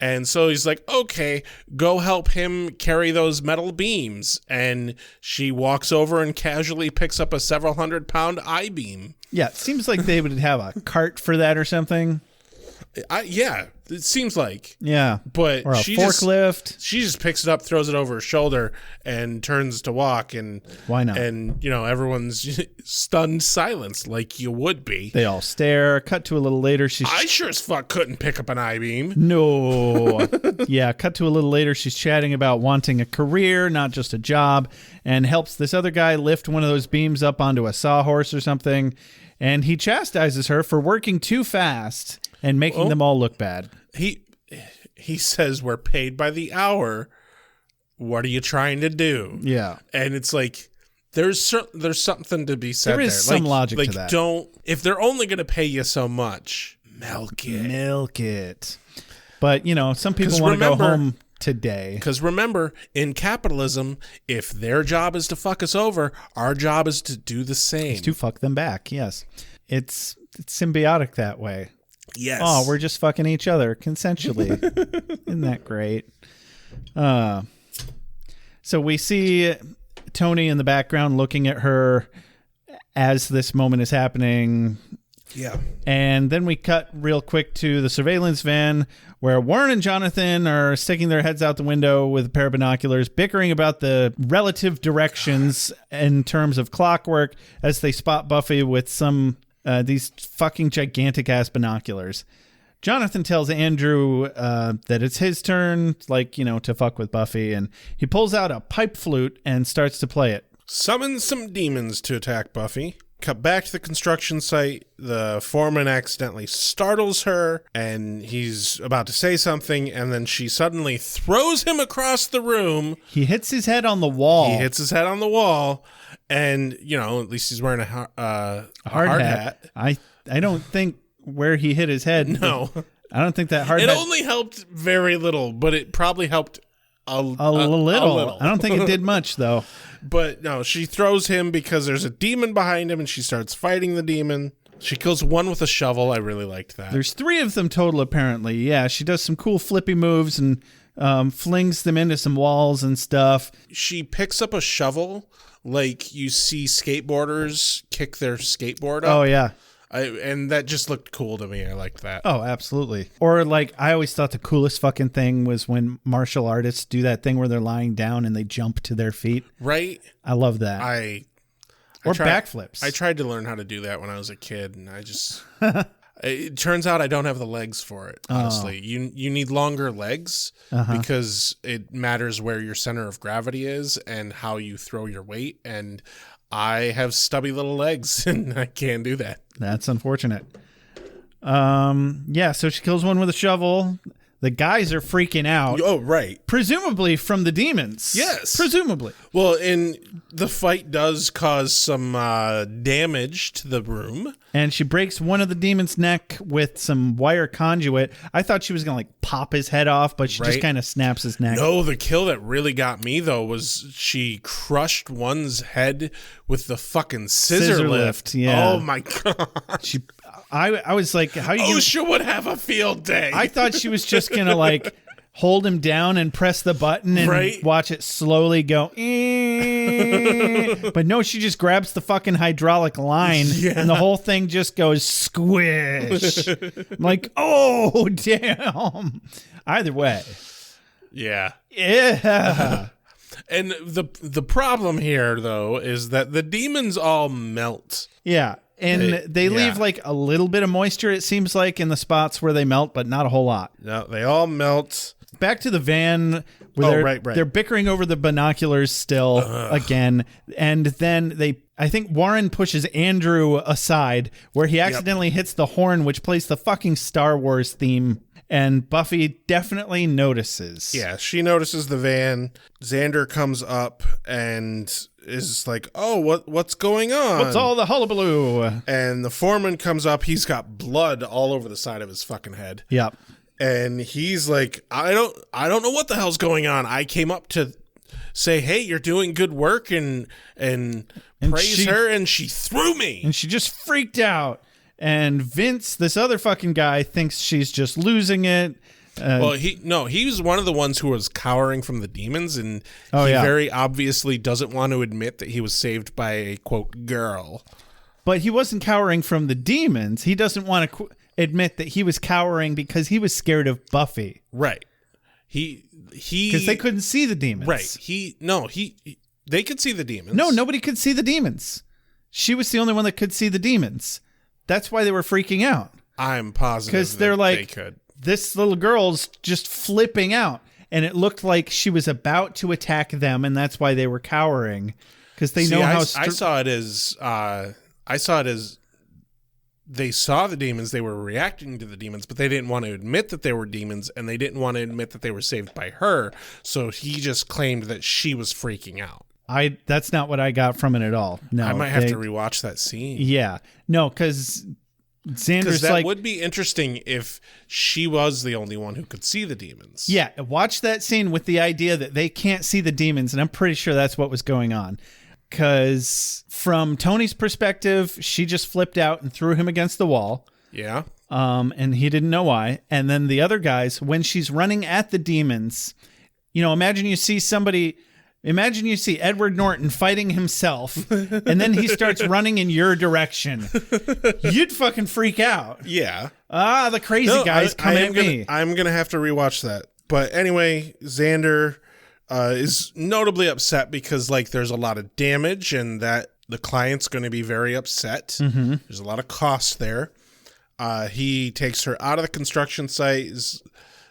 And so he's like, okay, go help him carry those metal beams. And she walks over and casually picks up a several 100-pound I-beam. Yeah, it seems like they would have a cart for that or something. Yeah, it seems like. Yeah. But or a forklift. She just picks it up, throws it over her shoulder, and turns to walk. And why not? And, everyone's stunned silence, like you would be. They all stare. Cut to a little later. I sure as fuck couldn't pick up an I-beam. No. Yeah, cut to a little later. She's chatting about wanting a career, not just a job, and helps this other guy lift one of those beams up onto a sawhorse or something. And he chastises her for working too fast and making them all look bad. He says we're paid by the hour. What are you trying to do? Yeah. And it's like there's something to be said there. There is some logic to that. If they're only going to pay you so much, milk it. But, some people want to go home today. Because remember, in capitalism, if their job is to fuck us over, our job is to do the same. It's to fuck them back, yes. It's symbiotic that way. Yes. Oh, we're just fucking each other consensually. Isn't that great? So we see Tony in the background looking at her as this moment is happening. Yeah. And then we cut real quick to the surveillance van where Warren and Jonathan are sticking their heads out the window with a pair of binoculars, bickering about the relative directions in terms of clockwork as they spot Buffy with these fucking gigantic ass binoculars. Jonathan tells Andrew that it's his turn, to fuck with Buffy, and he pulls out a pipe flute and starts to play it. Summons some demons to attack Buffy. Cut back to the construction site. The foreman accidentally startles her, and he's about to say something, and then she suddenly throws him across the room. He hits his head on the wall. And, at least he's wearing a hard hat. I don't think where he hit his head. No. I don't think that hard hat. It only helped very little, but it probably helped a little. I don't think it did much, though. But no, she throws him because there's a demon behind him, and she starts fighting the demon. She kills one with a shovel. I really liked that. There's 3 of them total, apparently. Yeah, she does some cool flippy moves and flings them into some walls and stuff. She picks up a shovel like you see skateboarders kick their skateboard up. Oh, yeah. And that just looked cool to me. I liked that. Oh, absolutely. Or I always thought the coolest fucking thing was when martial artists do that thing where they're lying down and they jump to their feet. Right. I love that. Or backflips. I tried to learn how to do that when I was a kid, and I just... It turns out I don't have the legs for it, honestly. Oh. You need longer legs because it matters where your center of gravity is and how you throw your weight, and I have stubby little legs, and I can't do that. That's unfortunate. So she kills one with a shovel. The guys are freaking out. Oh, right. Presumably from the demons. Yes. Presumably. Well, and the fight does cause some damage to the room. And she breaks one of the demon's neck with some wire conduit. I thought she was going to pop his head off, but she just kind of snaps his neck. No, the kill that really got me, though, was she crushed one's head with the fucking scissor lift. Yeah. Oh, my God. I was like, how you... OSHA would have a field day. I thought she was just going to hold him down and press the button and watch it slowly go. But no, she just grabs the fucking hydraulic line and the whole thing just goes squish. I'm like, oh, damn. Either way. Yeah. Yeah. And the problem here, though, is that the demons all melt. Yeah. And they leave a little bit of moisture, it seems like, in the spots where they melt, but not a whole lot. No, they all melt. Back to the van where they're bickering over the binoculars still again. And then I think Warren pushes Andrew aside where he accidentally hits the horn, which plays the fucking Star Wars theme. And Buffy definitely notices. Yeah, she notices the van. Xander comes up and is like, oh, what's going on? What's all the hullabaloo? And the foreman comes up. He's got blood all over the side of his fucking head. Yep. And he's like, I don't know what the hell's going on. I came up to say, hey, you're doing good work and praise her, and she threw me. And she just freaked out. And Vince, this other fucking guy, thinks she's just losing it. He was one of the ones who was cowering from the demons, and he very obviously doesn't want to admit that he was saved by a, quote, girl. But he wasn't cowering from the demons. He doesn't want to admit that he was cowering because he was scared of Buffy. Right. Because they couldn't see the demons. Right. They could see the demons. No, nobody could see the demons. She was the only one that could see the demons. That's why they were freaking out. I'm positive because they're they could. This little girl's just flipping out, and it looked like she was about to attack them, and that's why they were cowering because they know how. I saw it as they saw the demons. They were reacting to the demons, but they didn't want to admit that they were demons, and they didn't want to admit that they were saved by her. So he just claimed that she was freaking out. That's not what I got from it at all. No, I might have to rewatch that scene. Yeah, no, because Xander's that would be interesting if she was the only one who could see the demons. Yeah, watch that scene with the idea that they can't see the demons, and I'm pretty sure that's what was going on. Because from Tony's perspective, she just flipped out and threw him against the wall. Yeah. and he didn't know why. And then the other guys, when she's running at the demons, imagine you see Edward Norton fighting himself, and then he starts running in your direction. You'd fucking freak out. Yeah. The crazy guy's coming at me. I'm going to have to rewatch that. But anyway, Xander is notably upset because there's a lot of damage and that the client's going to be very upset. Mm-hmm. There's a lot of cost there. He takes her out of the construction site.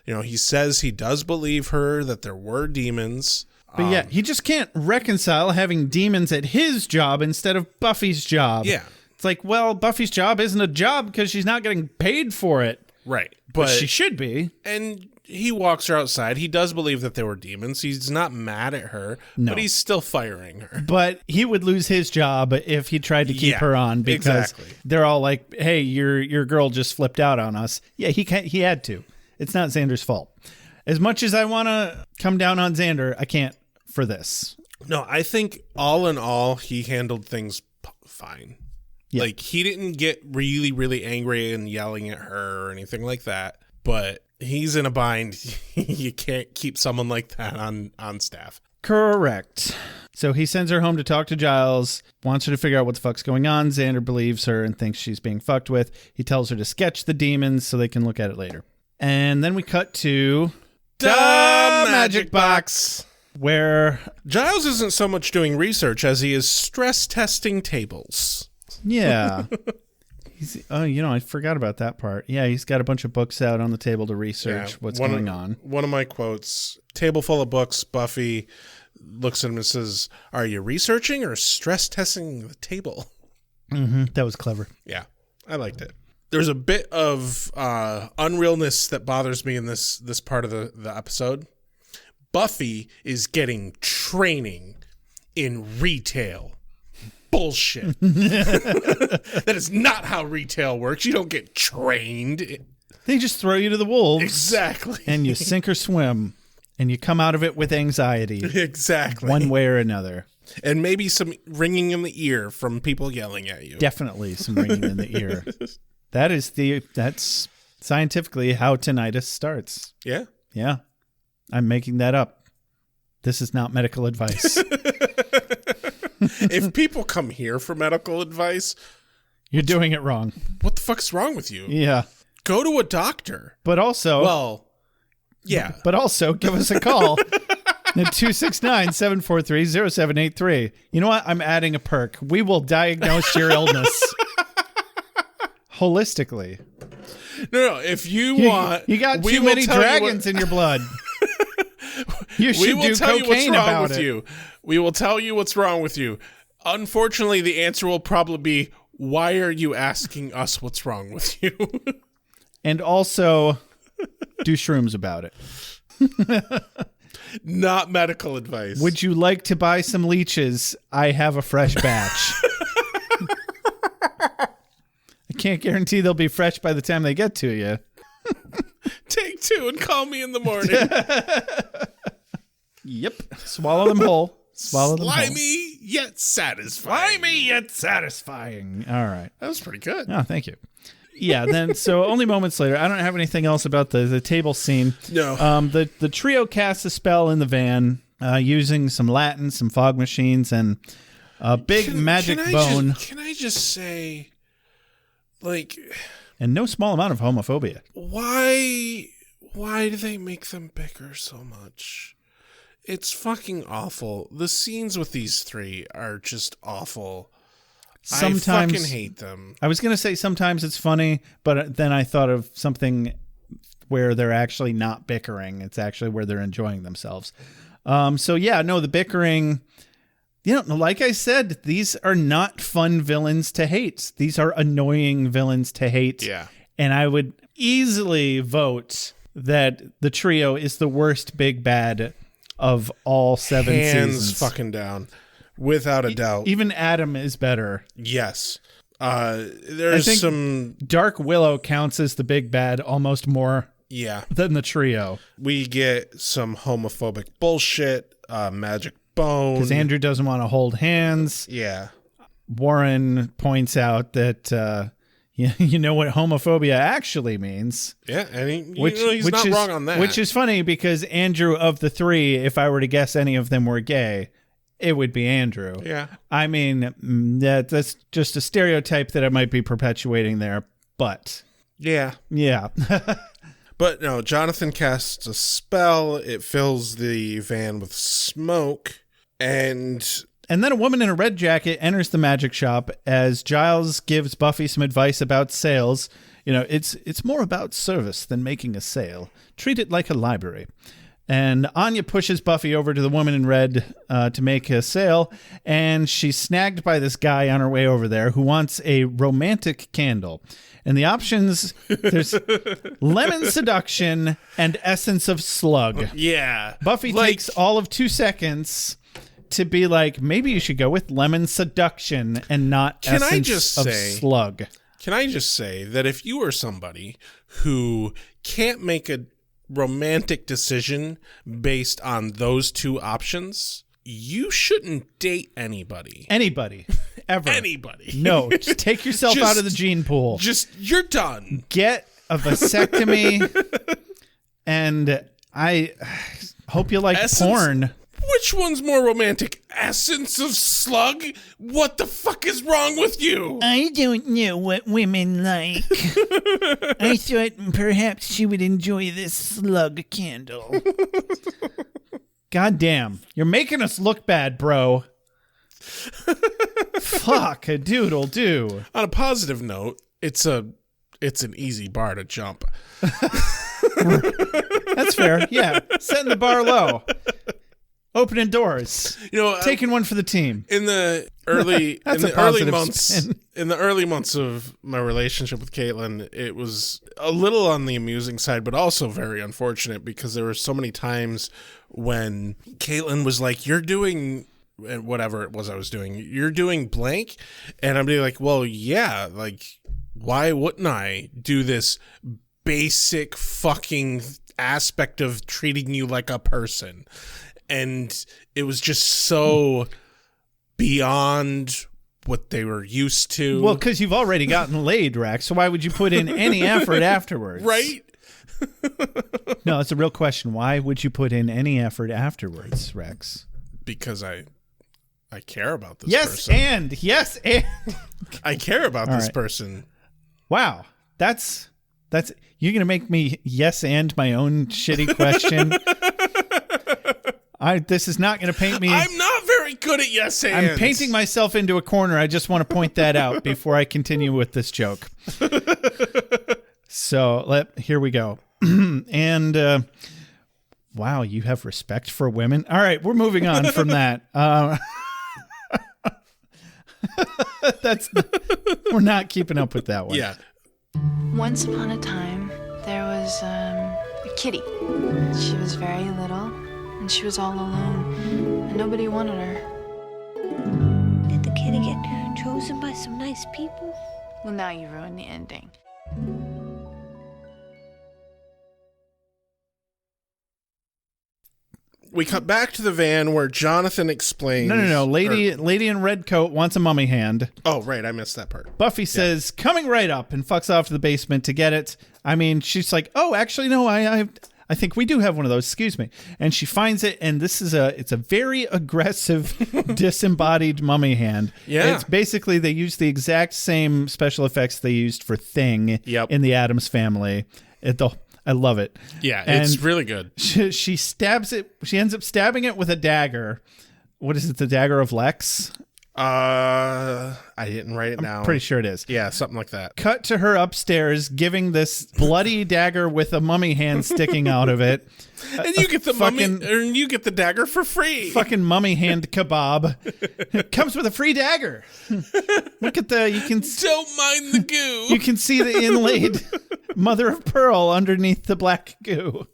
He says he does believe her that there were demons. But yeah, he just can't reconcile having demons at his job instead of Buffy's job. Yeah. It's like, well, Buffy's job isn't a job because she's not getting paid for it. Right. But she should be. And he walks her outside. He does believe that there were demons. He's not mad at her, but he's still firing her. But he would lose his job if he tried to keep her on because they're all like, hey, your girl just flipped out on us. Yeah, he had to. It's not Xander's fault. As much as I want to come down on Xander, I can't for this. No, I think all in all, he handled things fine. Yeah. He didn't get really, really angry and yelling at her or anything like that. But he's in a bind. You can't keep someone like that on staff. Correct. So he sends her home to talk to Giles, wants her to figure out what the fuck's going on. Xander believes her and thinks she's being fucked with. He tells her to sketch the demons so they can look at it later. And then we cut to the magic box, where Giles isn't so much doing research as he is stress testing tables. Yeah. I forgot about that part. Yeah, he's got a bunch of books out on the table to research what's going on. One of my quotes, table full of books, Buffy looks at him and says, "Are you researching or stress testing the table?" Mm-hmm. That was clever. Yeah, I liked it. There's a bit of unrealness that bothers me in this part of the episode. Buffy is getting training in retail. Bullshit. That is not how retail works. You don't get trained. They just throw you to the wolves. Exactly. And you sink or swim. And you come out of it with anxiety. Exactly. One way or another. And maybe some ringing in the ear from people yelling at you. Definitely some ringing in the ear. That's scientifically how tinnitus starts. Yeah? Yeah. I'm making that up. This is not medical advice. If people come here for medical advice, you're doing it wrong. What the fuck's wrong with you? Yeah. Go to a doctor. But also... Well, yeah. But also, give us a call at 269-743-0783. You know what? I'm adding a perk. We will diagnose your illness. Holistically. No. If you want... You got too many dragons in your blood. You should do cocaine about it. We will tell you what's wrong with you. Unfortunately, the answer will probably be, why are you asking us what's wrong with you? And also, do shrooms about it. Not medical advice. Would you like to buy some leeches? I have a fresh batch. I can't guarantee they'll be fresh by the time they get to you. Take 2 and call me in the morning. Yep. Swallow them whole. Slimy yet satisfying. Slimy yet satisfying. All right. That was pretty good. Oh, thank you. Yeah, then so only moments later, I don't have anything else about the table scene. No. The trio casts a spell in the van using some Latin, some fog machines, and a big magic bone. Can I just say, like... And no small amount of homophobia. Why do they make them bicker so much? It's fucking awful. The scenes with these three are just awful. Sometimes, I fucking hate them. I was going to say sometimes it's funny, but then I thought of something where they're actually not bickering. It's actually where they're enjoying themselves. So yeah, no, the bickering, like I said, these are not fun villains to hate. These are annoying villains to hate. Yeah. And I would easily vote that the trio is the worst big bad of all 7 seasons. Hands fucking down. Without a doubt. Even Adam is better. Yes. There's some... Dark Willow counts as the big bad almost more than the trio. We get some homophobic bullshit, magic bone. Because Andrew doesn't want to hold hands. Yeah. Warren points out that, you know what homophobia actually means. Yeah, and he's not wrong on that. Which is funny because Andrew, of the three, if I were to guess any of them were gay, it would be Andrew. Yeah. I mean, that's just a stereotype that I might be perpetuating there, but... Yeah. Yeah. But no, Jonathan casts a spell. It fills the van with smoke, and then a woman in a red jacket enters the magic shop as Giles gives Buffy some advice about sales. You know, it's more about service than making a sale. Treat it like a library. And Anya pushes Buffy over to the woman in red to make a sale, and she's snagged by this guy on her way over there who wants a romantic candle. And the options, there's lemon seduction and essence of slug. Yeah. Buffy takes all of 2 seconds to be like, maybe you should go with lemon seduction and not essence of slug. Can I just say that if you are somebody who can't make a romantic decision based on those two options, you shouldn't date anybody. Anybody. Ever. Anybody. No, just take yourself out of the gene pool. You're done. Get a vasectomy. And I hope you like porn. Which one's more romantic? Essence of slug? What the fuck is wrong with you? I don't know what women like. I thought perhaps she would enjoy this slug candle. God damn. You're making us look bad, bro. Fuck a doodle do. On a positive note, it's an easy bar to jump. That's fair. Yeah. Setting the bar low. Opening doors. Taking one for the team. In the early months of my relationship with Caitlin, it was a little on the amusing side, but also very unfortunate because there were so many times when Caitlin was like, "You're doing whatever it was I was doing. You're doing blank," and I'm being like, "Well, yeah. Like, why wouldn't I do this basic fucking aspect of treating you like a person?" And it was just so beyond what they were used to. Well, because you've already gotten laid, Rex, so why would you put in any effort afterwards? Right? No, it's a real question. Why would you put in any effort afterwards, Rex? Because I care about this person. Yes, and. I care about this person. Wow. That's you're going to make me yes and my own shitty question. This is not going to paint me. I'm not very good at yes and. I'm painting myself into a corner. I just want to point that out before I continue with this joke. So here we go. And wow, you have respect for women. All right, we're moving on from that. We're not keeping up with that one. Yeah. Once upon a time, there was a kitty. She was very little. And she was all alone, and nobody wanted her. Did the kitty get chosen by some nice people? Well, now you ruined the ending. We cut back to the van where Jonathan explains... No. Lady in red coat wants a mummy hand. Oh, right. I missed that part. Buffy says, coming right up, and fucks off to the basement to get it. I mean, she's like, oh, actually, no, I think we do have one of those. Excuse me. And she finds it, and it's a very aggressive, disembodied mummy hand. Yeah. It's basically, they use the exact same special effects they used for Thing in the Addams Family. I love it. Yeah, and it's really good. She stabs it. She ends up stabbing it with a dagger. What is it? The dagger of Lex? I didn't write it down. I'm pretty sure it is. Yeah, something like that. Cut to her upstairs giving this bloody dagger with a mummy hand sticking out of it. And you get you get the dagger for free. Fucking mummy hand kebab. It comes with a free dagger. Look at don't mind the goo. You can see the inlaid mother of pearl underneath the black goo.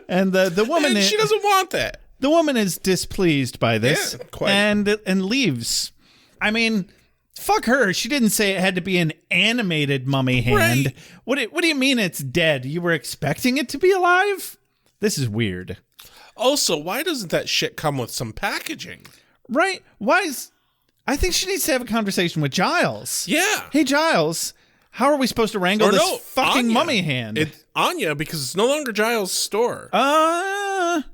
And the woman she doesn't want that. The woman is displeased by this quite. and leaves. I mean, fuck her. She didn't say it had to be an animated mummy hand. Right. What do you mean it's dead? You were expecting it to be alive? This is weird. Also, why doesn't that shit come with some packaging? Right? I think she needs to have a conversation with Giles. Yeah. Hey, Giles, how are we supposed to wrangle Or this no, fucking Anya. mummy hand? It's Anya, because it's no longer Giles' store.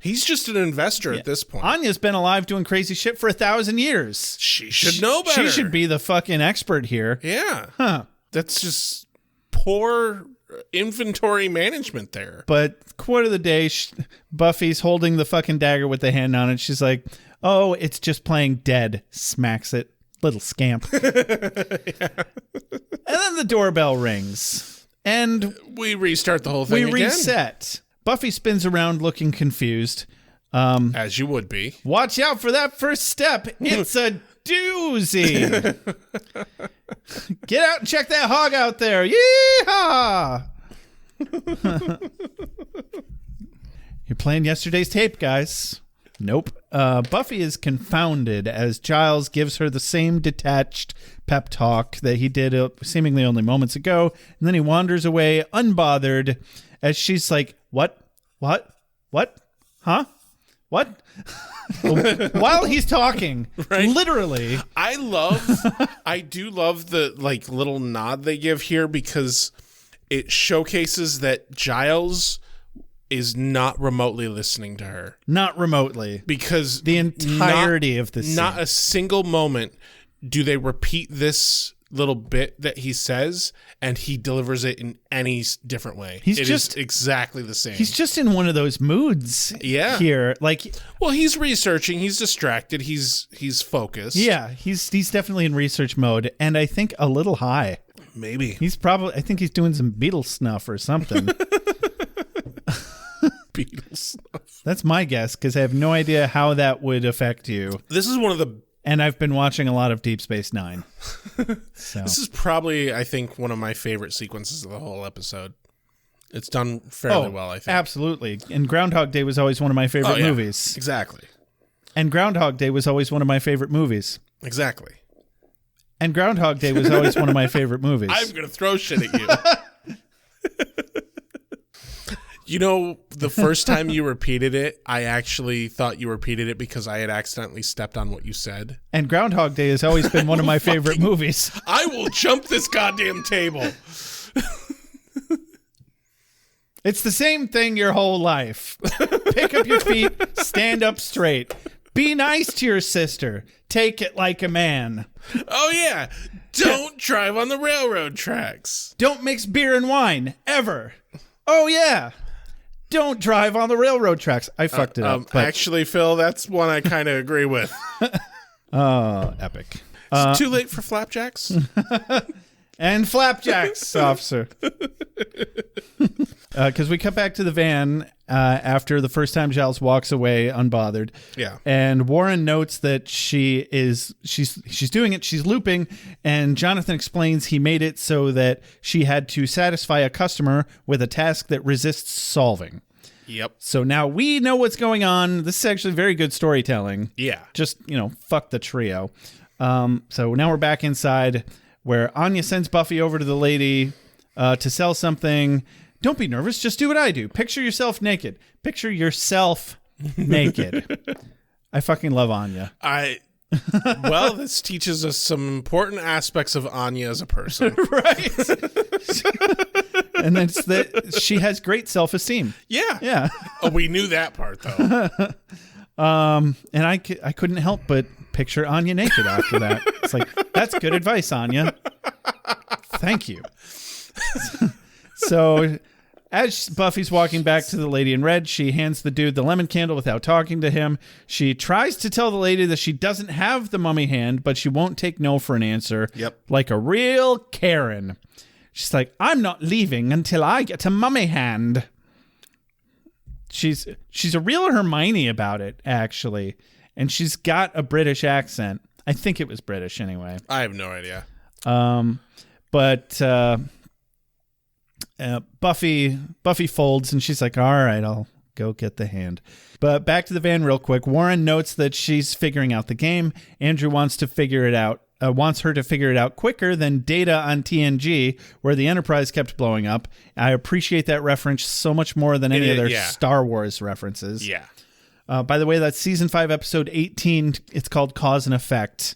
He's just an investor at this point. Anya's been alive doing crazy shit for 1,000 years. She should know better. She should be the fucking expert here. Yeah. Huh. That's just poor inventory management there. But quote of the day, Buffy's holding the fucking dagger with the hand on it. She's like, oh, it's just playing dead. Smacks it. Little scamp. Yeah. And then the doorbell rings. And we restart the whole thing again. We reset. Buffy spins around looking confused. As you would be. Watch out for that first step. It's a doozy. Get out and check that hog out there. Yeehaw! You're playing yesterday's tape, guys. Nope. Buffy is confounded as Giles gives her the same detached pep talk that he did seemingly only moments ago, and then he wanders away unbothered as she's like, What? Huh? What? While he's talking, right? Literally. I do love the like little nod they give here, because it showcases that Giles is not remotely listening to her. Not remotely. Because the entirety of the scene. Not a single moment do they repeat this little bit that he says, and he delivers it in any different way. It is exactly the same. He's just in one of those moods here. Like, well, he's researching, he's distracted, he's focused. Yeah, he's definitely in research mode, and I think a little high. Maybe. I think he's doing some Beatles snuff or something. Beatles snuff. That's my guess, because I have no idea how that would affect you. This is one of the... And I've been watching a lot of Deep Space Nine. So. This is probably, I think, one of my favorite sequences of the whole episode. It's done fairly well, I think. Absolutely. And Groundhog Day was always one of my favorite movies. Exactly. And Groundhog Day was always one of my favorite movies. Exactly. And Groundhog Day was always one of my favorite movies. I'm going to throw shit at you. You know, the first time you repeated it, I actually thought you repeated it because I had accidentally stepped on what you said. And Groundhog Day has always been one of my favorite movies. I will jump this goddamn table. It's the same thing your whole life. Pick up your feet, stand up straight. Be nice to your sister. Take it like a man. Oh, yeah. Don't drive on the railroad tracks. Don't mix beer and wine, ever. Oh, yeah. Don't drive on the railroad tracks. I fucked it up. But... Actually, Phil, that's one I kind of agree with. Epic. It's too late for flapjacks? And flapjacks, officer. Because we cut back to the van after the first time Giles walks away unbothered. Yeah. And Warren notes that she's doing it. She's looping, and Jonathan explains he made it so that she had to satisfy a customer with a task that resists solving. Yep. So now we know what's going on. This is actually very good storytelling. Yeah. Just, fuck the trio. So now we're back inside, where Anya sends Buffy over to the lady to sell something. Don't be nervous. Just do what I do. Picture yourself naked. Picture yourself naked. I fucking love Anya. Well, this teaches us some important aspects of Anya as a person. Right. And that's that she has great self-esteem. Yeah. Yeah. Oh, we knew that part, though. And I couldn't help but picture Anya naked after that. It's like, that's good advice, Anya. Thank you. So as Buffy's walking back to the lady in red, she hands the dude the lemon candle without talking to him. She tries to tell the lady that she doesn't have the mummy hand, but she won't take no for an answer. Yep. Like a real Karen. She's like, I'm not leaving until I get a mummy hand. She's a real Hermione about it, actually. And she's got a British accent. I think it was British anyway. I have no idea. But Buffy folds, and she's like, all right, I'll go get the hand. But back to the van real quick. Warren notes that she's figuring out the game. Andrew wants her to figure it out quicker than Data on TNG, where the Enterprise kept blowing up. I appreciate that reference so much more than any other Star Wars references. Yeah. By the way, that's season 5, episode 18. It's called Cause and Effect.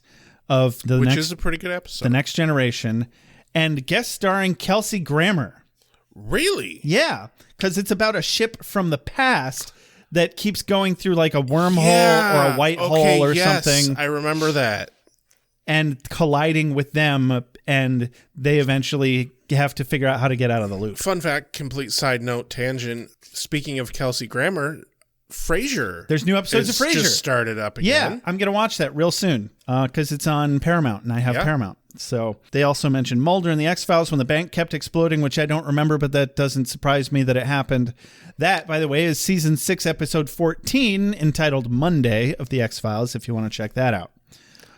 of Which is a pretty good episode. The Next Generation, and guest starring Kelsey Grammer. Really? Yeah, because it's about a ship from the past that keeps going through like a wormhole or a white hole or something. I remember that. And colliding with them, and they eventually have to figure out how to get out of the loop. Fun fact, complete side note, tangent. Speaking of Kelsey Grammer, Frasier. There's new episodes of Frasier. Just started up again. Yeah, I'm going to watch that real soon because it's on Paramount, and I have Paramount. So they also mentioned Mulder in the X-Files when the bank kept exploding, which I don't remember, but that doesn't surprise me that it happened. That, by the way, is season 6, episode 14, entitled Monday of the X-Files, if you want to check that out.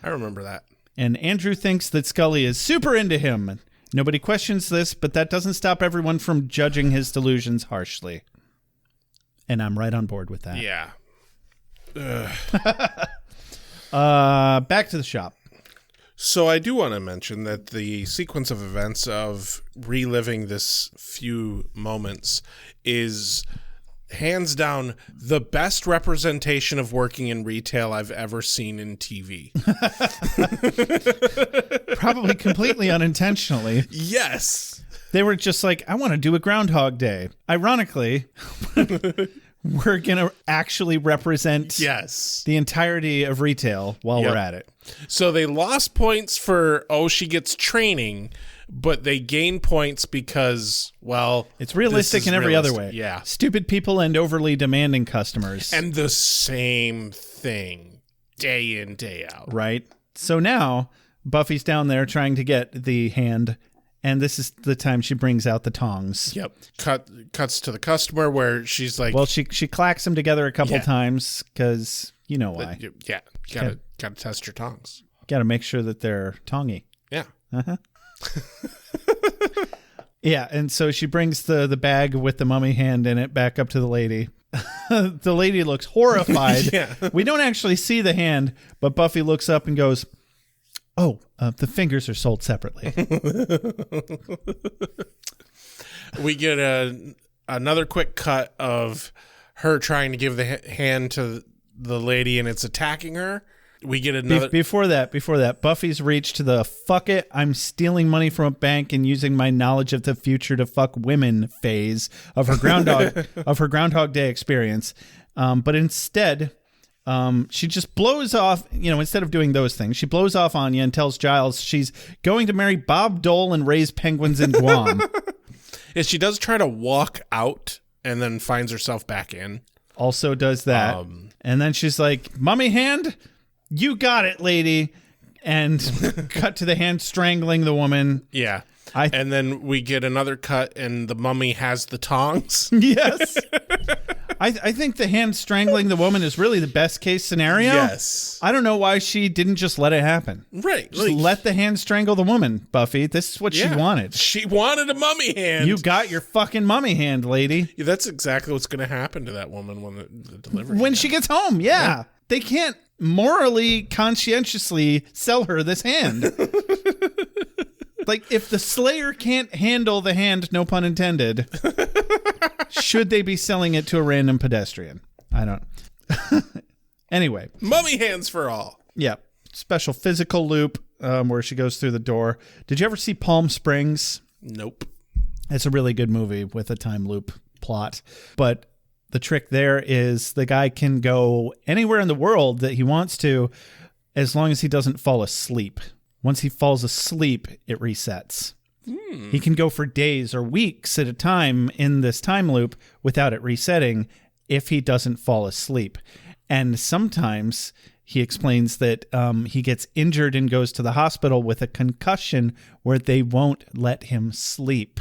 I remember that. And Andrew thinks that Scully is super into him. Nobody questions this, but that doesn't stop everyone from judging his delusions harshly. And I'm right on board with that. Yeah. Back to the shop. So I do want to mention that the sequence of events of reliving this few moments is hands down the best representation of working in retail I've ever seen in TV. Probably completely unintentionally. Yes. They were just like, I want to do a Groundhog Day. Ironically, we're going to actually represent the entirety of retail while we're at it. So they lost points for, she gets training, but they gain points because, well, it's realistic in every other way. Yeah. Stupid people and overly demanding customers. And the same thing day in, day out. Right. So now Buffy's down there trying to get the hand, and this is the time she brings out the tongs. Yep. Cuts to the customer where she's like, well, she clacks them together a couple times because you know why. Yeah. Gotta test your tongs. Got to make sure that they're tongy. Yeah. Uh-huh. Yeah, and so she brings the bag with the mummy hand in it back up to the lady. The lady looks horrified. Yeah. We don't actually see the hand, but Buffy looks up and goes, the fingers are sold separately. We get another quick cut of her trying to give the hand to the lady, and it's attacking her. We get another... Before that, Buffy's reached the fuck it, I'm stealing money from a bank and using my knowledge of the future to fuck women phase of her Groundhog Day experience. But instead, she just blows off, instead of doing those things, she blows off Anya and tells Giles she's going to marry Bob Dole and raise penguins in Guam. Yeah, she does try to walk out and then finds herself back in. Also does that. And then she's like, mummy hand? You got it, lady. And cut to the hand strangling the woman. Yeah. And then we get another cut and the mummy has the tongs. Yes. I think the hand strangling the woman is really the best case scenario. Yes. I don't know why she didn't just let it happen. Right. Just let the hand strangle the woman, Buffy. This is what she wanted. She wanted a mummy hand. You got your fucking mummy hand, lady. Yeah, that's exactly what's going to happen to that woman when the delivery When she gets home, yeah. They can't morally, conscientiously sell her this hand. Like, if the Slayer can't handle the hand, no pun intended, should they be selling it to a random pedestrian? I don't. Anyway. Mummy hands for all. Yeah. Special physical loop where she goes through the door. Did you ever see Palm Springs? Nope. It's a really good movie with a time loop plot. But the trick there is the guy can go anywhere in the world that he wants to as long as he doesn't fall asleep. Once he falls asleep, it resets. He can go for days or weeks at a time in this time loop without it resetting if he doesn't fall asleep. And sometimes he explains that he gets injured and goes to the hospital with a concussion where they won't let him sleep.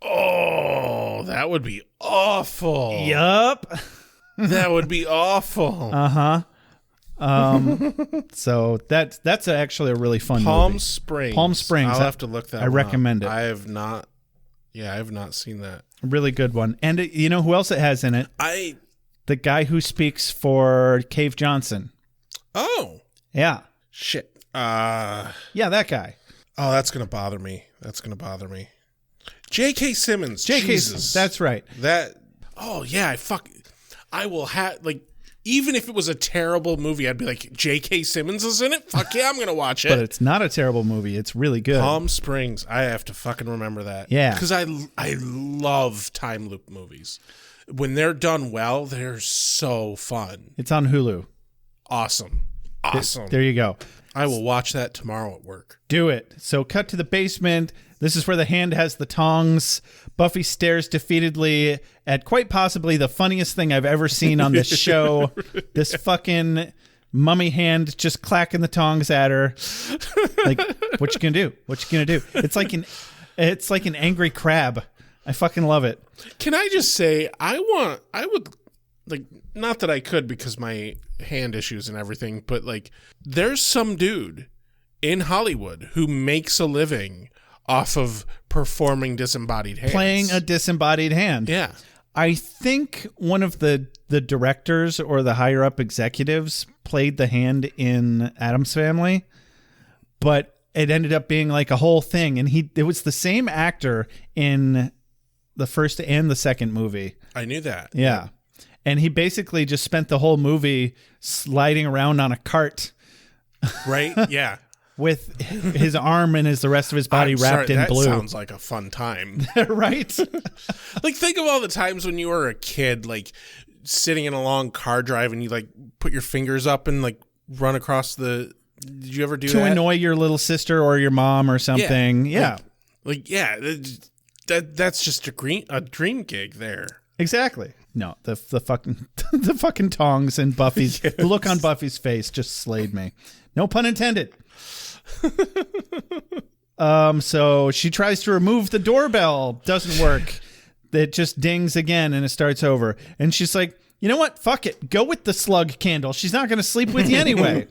Oh, that would be awful. Yup. That would be awful. Uh-huh. So that's actually a really fun movie. Springs. Palm Springs. I'll have to look that I recommend it. I have not seen that. A really good one. And you know who else it has in it? The guy who speaks for Cave Johnson. Oh. Yeah. Shit. Yeah, that guy. Oh, that's going to bother me. J.K. Simmons. J.K. Jesus. That's right. Oh, yeah. I will have, even if it was a terrible movie, I'd be like, J.K. Simmons is in it? Fuck yeah, I'm going to watch it. But it's not a terrible movie. It's really good. Palm Springs. I have to fucking remember that. Yeah. Because I love time loop movies. When they're done well, they're so fun. It's on Hulu. Awesome. There you go. I will watch that tomorrow at work. Do it. So cut to the basement. This is where the hand has the tongs. Buffy stares defeatedly at quite possibly the funniest thing I've ever seen on this show. This fucking mummy hand just clacking the tongs at her. Like, what you gonna do? What you gonna do? It's like an angry crab. I fucking love it. Can I just say, I would, like, not that I could because my hand issues and everything, but like, there's some dude in Hollywood who makes a living off of performing disembodied hands. Playing a disembodied hand. Yeah. I think one of the directors or the higher up executives played the hand in Addams Family, but it ended up being like a whole thing. And it was the same actor in the first and the second movie. I knew that. Yeah. And he basically just spent the whole movie sliding around on a cart. Right? Yeah. With his arm and the rest of his body wrapped in blue. That sounds like a fun time. Right? Like, think of all the times when you were a kid, like, sitting in a long car drive and you, like, put your fingers up and, like, run across the... Did you ever do that? To annoy your little sister or your mom or something. Yeah. Yeah. That's just a dream gig there. Exactly. No, the fucking the fucking tongs and Buffy's the look on Buffy's face just slayed me. No pun intended. So she tries to remove the doorbell, doesn't work. It just dings again and it starts over. And she's like, you know what? Fuck it. Go with the slug candle. She's not going to sleep with you anyway.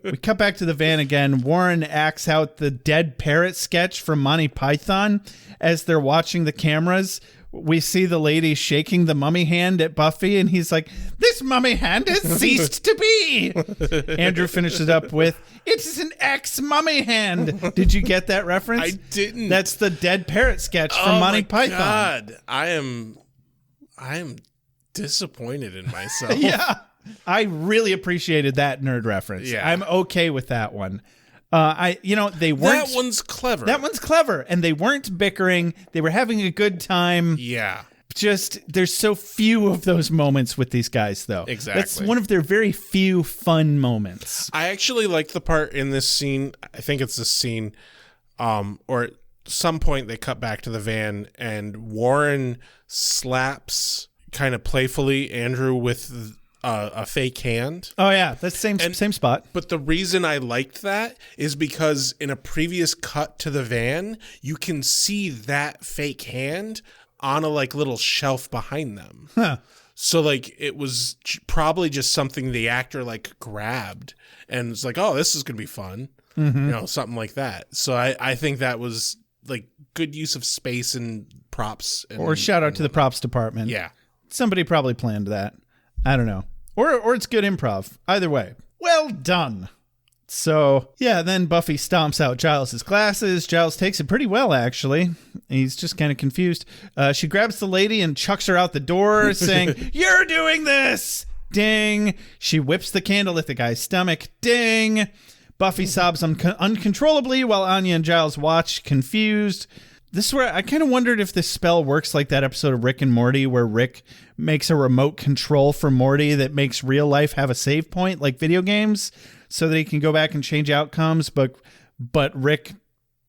We cut back to the van again. Warren acts out the dead parrot sketch from Monty Python as they're watching the cameras. We see the lady shaking the mummy hand at Buffy, and he's like, this mummy hand has ceased to be. Andrew finishes up with, it's an ex-mummy hand. Did you get that reference? I didn't. That's the dead parrot sketch from Monty Python. God. I am disappointed in myself. Yeah. I really appreciated that nerd reference. Yeah. I'm okay with that one. They weren't. That one's clever. That one's clever, and they weren't bickering. They were having a good time. Yeah. Just there's so few of those moments with these guys, though. Exactly. That's one of their very few fun moments. I actually like the part in this scene. I think it's this scene, or at some point they cut back to the van, and Warren slaps kind of playfully Andrew with a fake hand. Oh yeah, that's same spot. But the reason I liked that is because in a previous cut to the van, you can see that fake hand on a like little shelf behind them. Huh. So like it was probably just something the actor like grabbed and it's like, oh, this is gonna be fun, something like that. So I think that was like good use of space and props. Or shout out to the props department. Yeah, somebody probably planned that. I don't know. Or it's good improv. Either way. Well done. So, yeah, then Buffy stomps out Giles' glasses. Giles takes it pretty well, actually. He's just kind of confused. She grabs the lady and chucks her out the door, saying, you're doing this! Ding. She whips the candle at the guy's stomach. Ding. Buffy sobs uncontrollably while Anya and Giles watch, confused. This is where I kind of wondered if this spell works like that episode of Rick and Morty where Rick makes a remote control for Morty that makes real life have a save point like video games so that he can go back and change outcomes, but Rick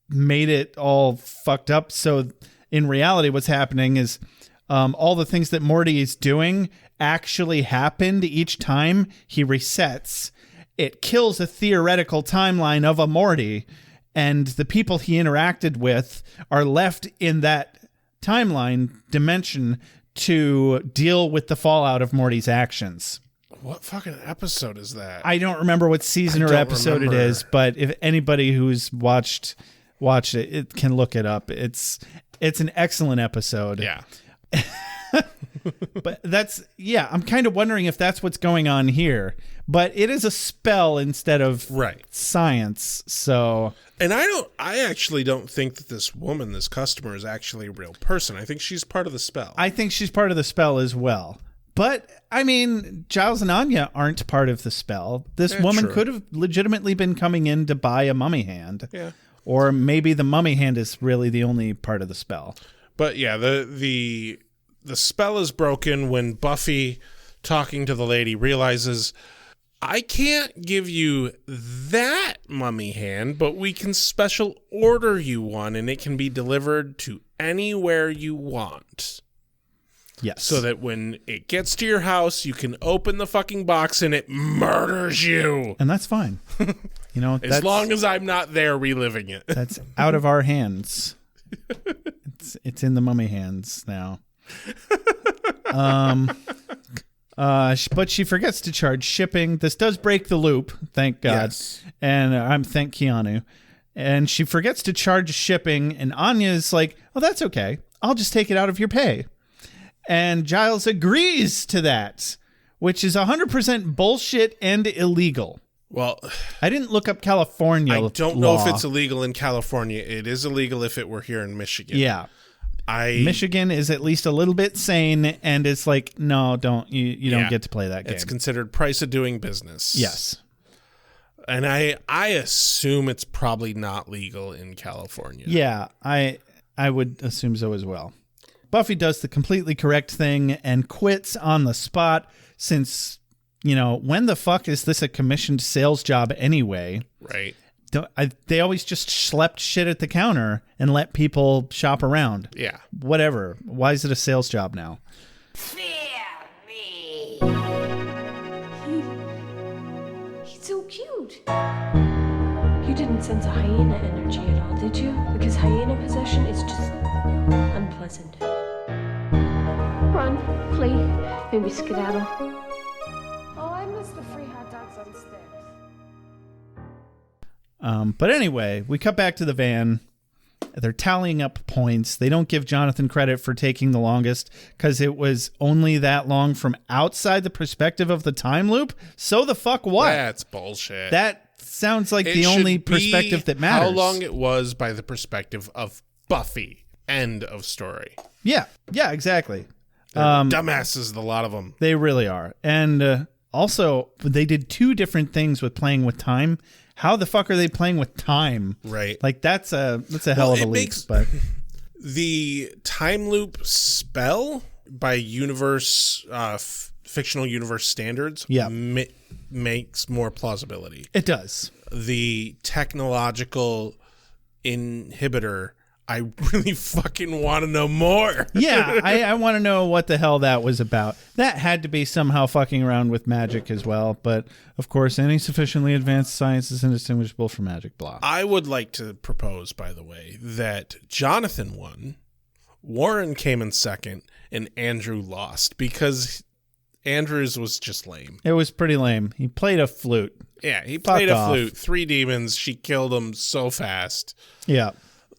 made it all fucked up. So in reality, what's happening is all the things that Morty is doing actually happened each time he resets. It kills a theoretical timeline of a Morty, and the people he interacted with are left in that timeline dimension to deal with the fallout of Morty's actions. What fucking episode is that? I don't remember what season or episode it is, but if anybody who's watched it can look it up. It's an excellent episode. Yeah. But I'm kind of wondering if that's what's going on here. But it is a spell instead of science, so... And I actually don't think that this customer is actually a real person. I think she's part of the spell. I think she's part of the spell as well. But, I mean, Giles and Anya aren't part of the spell. This woman true. could have legitimately been coming in to buy a mummy hand. Yeah. Or maybe the mummy hand is really the only part of the spell. But yeah, the spell is broken when Buffy, talking to the lady, realizes, I can't give you that mummy hand, but we can special order you one, and it can be delivered to anywhere you want. Yes. So that when it gets to your house, you can open the fucking box and it murders you. And that's fine. You know, As long as I'm not there reliving it. That's out of our hands. It's in the mummy hands now. But she forgets to charge shipping. This does break the loop, thank God. Yes. And I'm thank Keanu. And she forgets to charge shipping, and Anya's like, "Oh, that's okay. I'll just take it out of your pay." And Giles agrees to that, which is 100% bullshit and illegal. Well, I didn't look up California I don't know law. if it's illegal in California. It is illegal if it were here in Michigan. Yeah. Michigan is at least a little bit sane, and it's like, no, don't you don't get to play that game. It's considered price of doing business. Yes. And I assume it's probably not legal in California. Yeah, I would assume so as well. Buffy does the completely correct thing and quits on the spot since, you know, when the fuck is this a commissioned sales job anyway? Right. They always just schlepped shit at the counter and let people shop around. Yeah. Whatever. Why is it a sales job now? He's so cute. You didn't sense a hyena energy at all, did you? Because hyena possession is just unpleasant. Run, flee, maybe skedaddle. Oh, I miss the free hot dogs on sticks. But anyway, we cut back to the van. They're tallying up points. They don't give Jonathan credit for taking the longest because it was only that long from outside the perspective of the time loop. So the fuck what? That's bullshit. That sounds like It the only should be perspective that matters. How long it was by the perspective of Buffy. End of story. Yeah, exactly. Dumbasses, a lot of them. They really are. And also, they did two different things with playing with time. How the fuck are they playing with time? Right. Like that's a hell of a leap. But the time loop spell by universe, fictional universe standards, makes more plausibility. It does. The technological inhibitor, I really fucking want to know more. Yeah, I want to know what the hell that was about. That had to be somehow fucking around with magic as well. But, of course, any sufficiently advanced science is indistinguishable from magic, blah. I would like to propose, by the way, that Jonathan won, Warren came in second, and Andrew lost because Andrew's was just lame. It was pretty lame. He played a flute. Yeah, he played a flute. 3 demons. She killed him so fast. Yeah.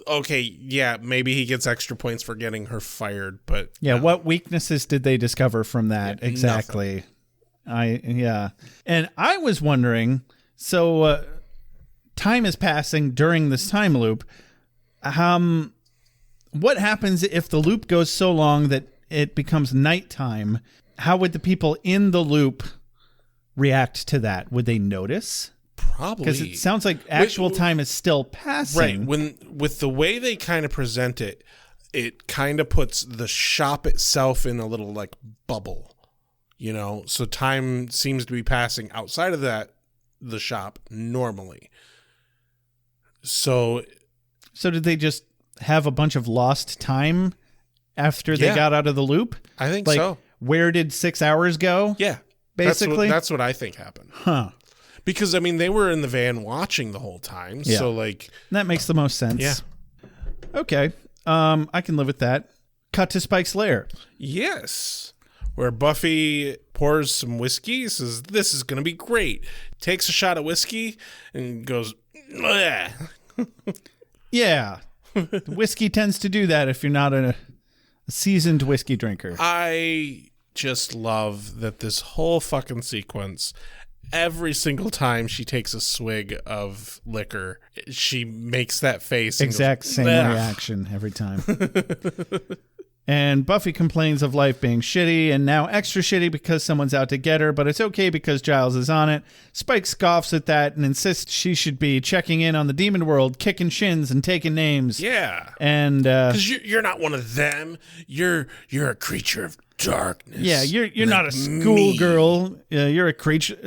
Okay, yeah, maybe he gets extra points for getting her fired, but yeah, no. What weaknesses did they discover from that? Exactly. And I was wondering, so time is passing during this time loop. What happens if the loop goes so long that it becomes nighttime? How would the people in the loop react to that? Would they notice? Probably. Because it sounds like actual time is still passing. Right. With the way they kind of present it, it kind of puts the shop itself in a little like bubble, you know? So time seems to be passing outside of the shop normally. So did they just have a bunch of lost time after they got out of the loop? I think like, so. Where did 6 hours go? Yeah. Basically. That's what I think happened. Huh. Because, I mean, they were in the van watching the whole time. Yeah. So, like... That makes the most sense. Yeah. Okay. I can live with that. Cut to Spike's lair. Yes. Where Buffy pours some whiskey, says, this is going to be great. Takes a shot of whiskey and goes, bleh. Yeah. Whiskey tends to do that if you're not a seasoned whiskey drinker. I just love that this whole fucking sequence... Every single time she takes a swig of liquor, she makes that face. Exact goes, same "Ugh." reaction every time. And Buffy complains of life being shitty and now extra shitty because someone's out to get her, but it's okay because Giles is on it. Spike scoffs at that and insists she should be checking in on the demon world, kicking shins and taking names. Yeah. And because you're not one of them. You're a creature of darkness. Yeah, you're like not a schoolgirl. You're a creature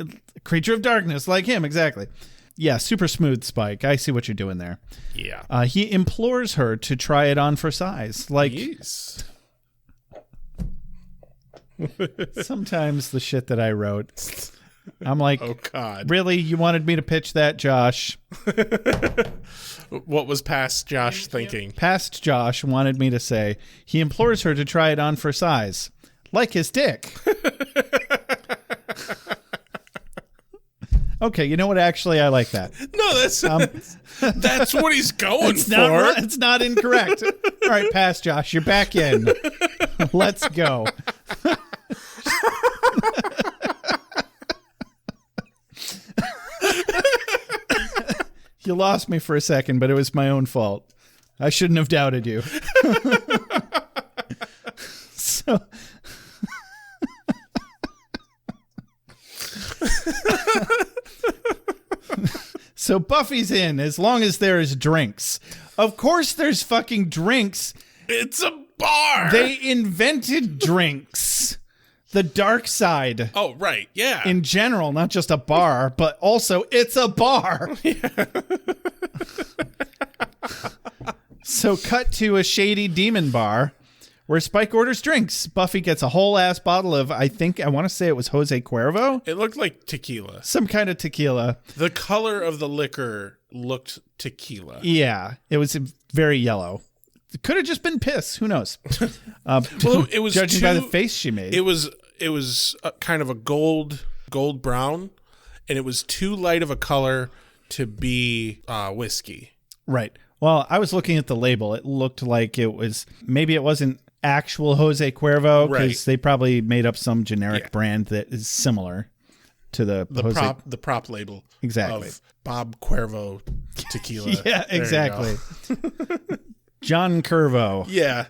of darkness like him, exactly. Yeah, super smooth, Spike. I see what you're doing there. Yeah. He implores her to try it on for size. Like, yes. Sometimes the shit that I wrote, I'm like, oh God, really? You wanted me to pitch that, Josh? What was past Josh thinking? Past Josh wanted me to say he implores her to try it on for size, like his dick. Okay, you know what? Actually, I like that. No, that's what he's going it's for. It's not incorrect. All right, pass, Josh. You're back in. Let's go. You lost me for a second, but it was my own fault. I shouldn't have doubted you. So... So Buffy's in as long as there is drinks. Of course there's fucking drinks. It's a bar. They invented drinks. The dark side. Oh, right. Yeah. In general, not just a bar, but also it's a bar. Yeah. So cut to a shady demon bar where Spike orders drinks. Buffy gets a whole ass bottle of, I want to say it was Jose Cuervo. It looked like tequila. Some kind of tequila. The color of the liquor looked tequila. Yeah, it was very yellow. It could have just been piss. Who knows? Well, it was judging by the face she made. It was kind of a gold brown, and it was too light of a color to be whiskey. Right. Well, I was looking at the label. It looked like it was, maybe it wasn't actual Jose Cuervo, because they probably made up some generic brand that is similar to the prop label. Exactly. Of Bob Cuervo tequila. Yeah, exactly. John Curvo. Yeah.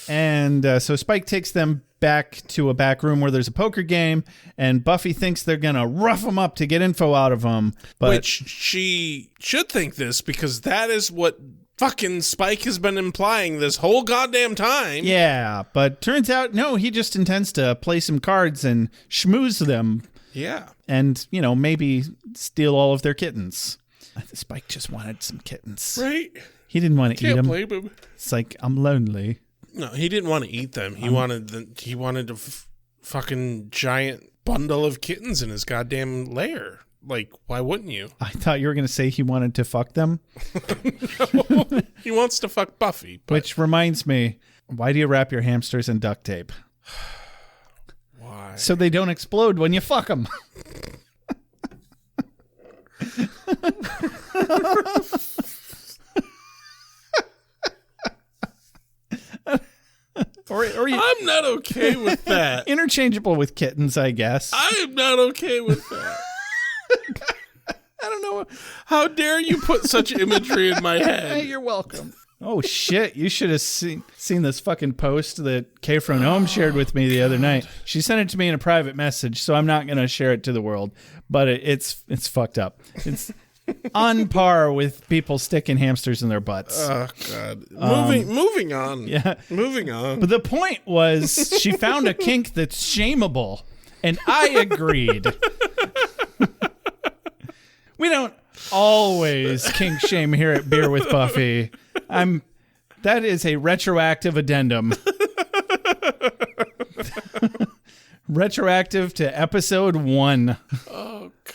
And so Spike takes them back to a back room where there's a poker game, and Buffy thinks they're going to rough them up to get info out of them. But which she should think this, because that is what fucking Spike has been implying this whole goddamn time. Yeah, but turns out, no, he just intends to play some cards and schmooze them. Yeah. And, maybe steal all of their kittens. Spike just wanted some kittens. Right. He didn't want to eat them. Can't blame him. It's like, I'm lonely. No, he didn't want to eat them. He wanted a fucking giant bundle of kittens in his goddamn lair. Like, why wouldn't you? I thought you were going to say he wanted to fuck them. No, he wants to fuck Buffy. But... Which reminds me, why do you wrap your hamsters in duct tape? Why? So they don't explode when you fuck them. Or you, I'm not okay with that. Interchangeable with kittens, I guess. I am not okay with that. I don't know. How dare you put such imagery in my head? You're welcome. Oh, shit. You should have seen this fucking post that Kay from Nome shared with me the other night. She sent it to me in a private message, so I'm not going to share it to the world. But it's fucked up. It's on par with people sticking hamsters in their butts. Oh, God. Moving on. Yeah. Moving on. But the point was, she found a kink that's shameable, and I agreed. We don't always kink shame here at Beer with Buffy. That is a retroactive addendum. Retroactive to episode 1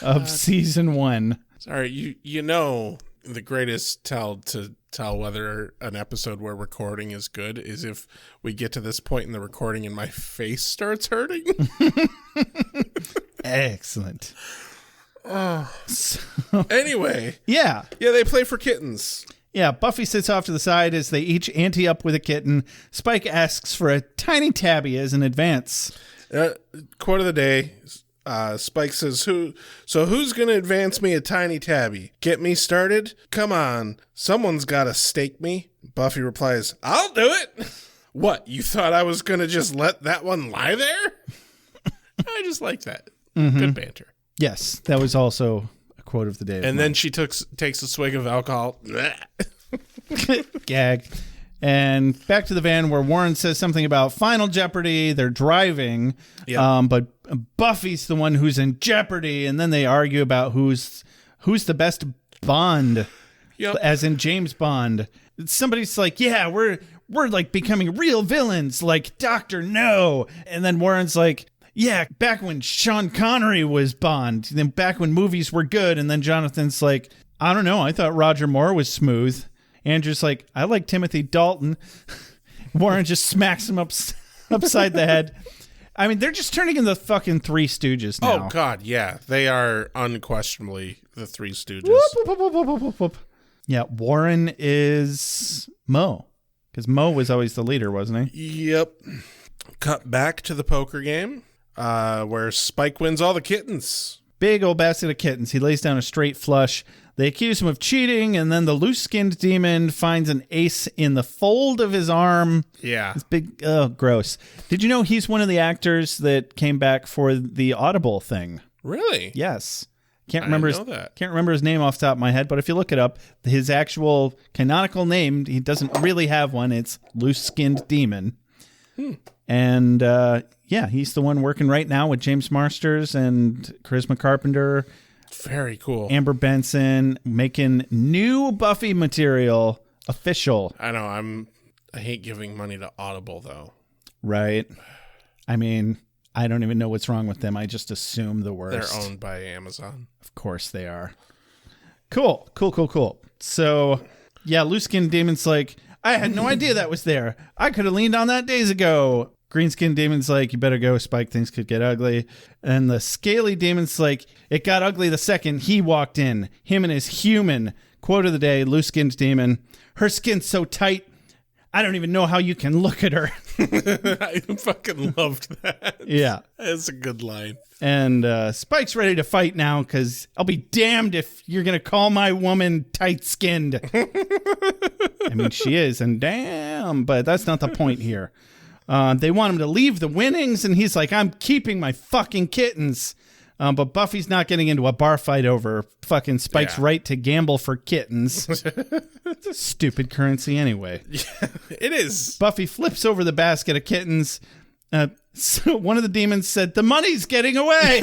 of season 1. Sorry, you know the greatest tell to tell whether an episode we're recording is good is if we get to this point in the recording and my face starts hurting. Excellent. Anyway. Yeah, they play for kittens. Yeah, Buffy sits off to the side as they each ante up with a kitten. Spike asks for a tiny tabby as an advance. Quote of the day. Spike says, who's going to advance me a tiny tabby? Get me started? Come on. Someone's got to stake me. Buffy replies, I'll do it. What, you thought I was going to just let that one lie there? I just like that. Good banter. Yes, that was also a quote of the day. And then she takes a swig of alcohol. Gag. And back to the van where Warren says something about Final Jeopardy. They're driving, but Buffy's the one who's in jeopardy. And then they argue about who's the best Bond, as in James Bond. Somebody's like, yeah, we're like becoming real villains, like Dr. No. And then Warren's like, yeah, back when Sean Connery was Bond, then back when movies were good. And then Jonathan's like, I don't know, I thought Roger Moore was smooth. Andrew's like, I like Timothy Dalton. Warren just smacks him upside the head. I mean, they're just turning into the fucking Three Stooges now. Oh, God, yeah. They are unquestionably the Three Stooges. Whoop, whoop, whoop, whoop, whoop. Yeah, Warren is Mo. Because Mo was always the leader, wasn't he? Yep. Cut back to the poker game where Spike wins all the kittens. Big old basket of kittens. He lays down a straight flush. They accuse him of cheating, and then the loose-skinned demon finds an ace in the fold of his arm. Yeah. It's big. Oh, gross. Did you know he's one of the actors that came back for the Audible thing? Really? Yes. Can't I didn't remember know that. Can't remember his name off the top of my head, but if you look it up, his actual canonical name, he doesn't really have one. It's Loose-Skinned Demon. And yeah, he's the one working right now with James Marsters and Charisma Carpenter. Very cool. Amber Benson, making new Buffy material official. I know. I hate giving money to Audible, though. Right. I mean, I don't even know what's wrong with them. I just assume the worst. They're owned by Amazon. Of course they are. Cool. So, yeah, Loose Skin Demon's like, I had no idea that was there. I could have leaned on that days ago. Green Skin Demon's like, you better go, Spike, things could get ugly. And the Scaly Demon's like, it got ugly the second he walked in. Him and his human. Quote of the day, Loose Skinned Demon. Her skin's so tight, I don't even know how you can look at her. I fucking loved that. Yeah. That's a good line. And Spike's ready to fight now because I'll be damned if you're going to call my woman tight-skinned. I mean, she is, and damn, but that's not the point here. They want him to leave the winnings, and he's like, I'm keeping my fucking kittens. But Buffy's not getting into a bar fight over fucking Spike's right to gamble for kittens. Stupid currency anyway. Yeah, it is. Buffy flips over the basket of kittens. So one of the demons said, the money's getting away.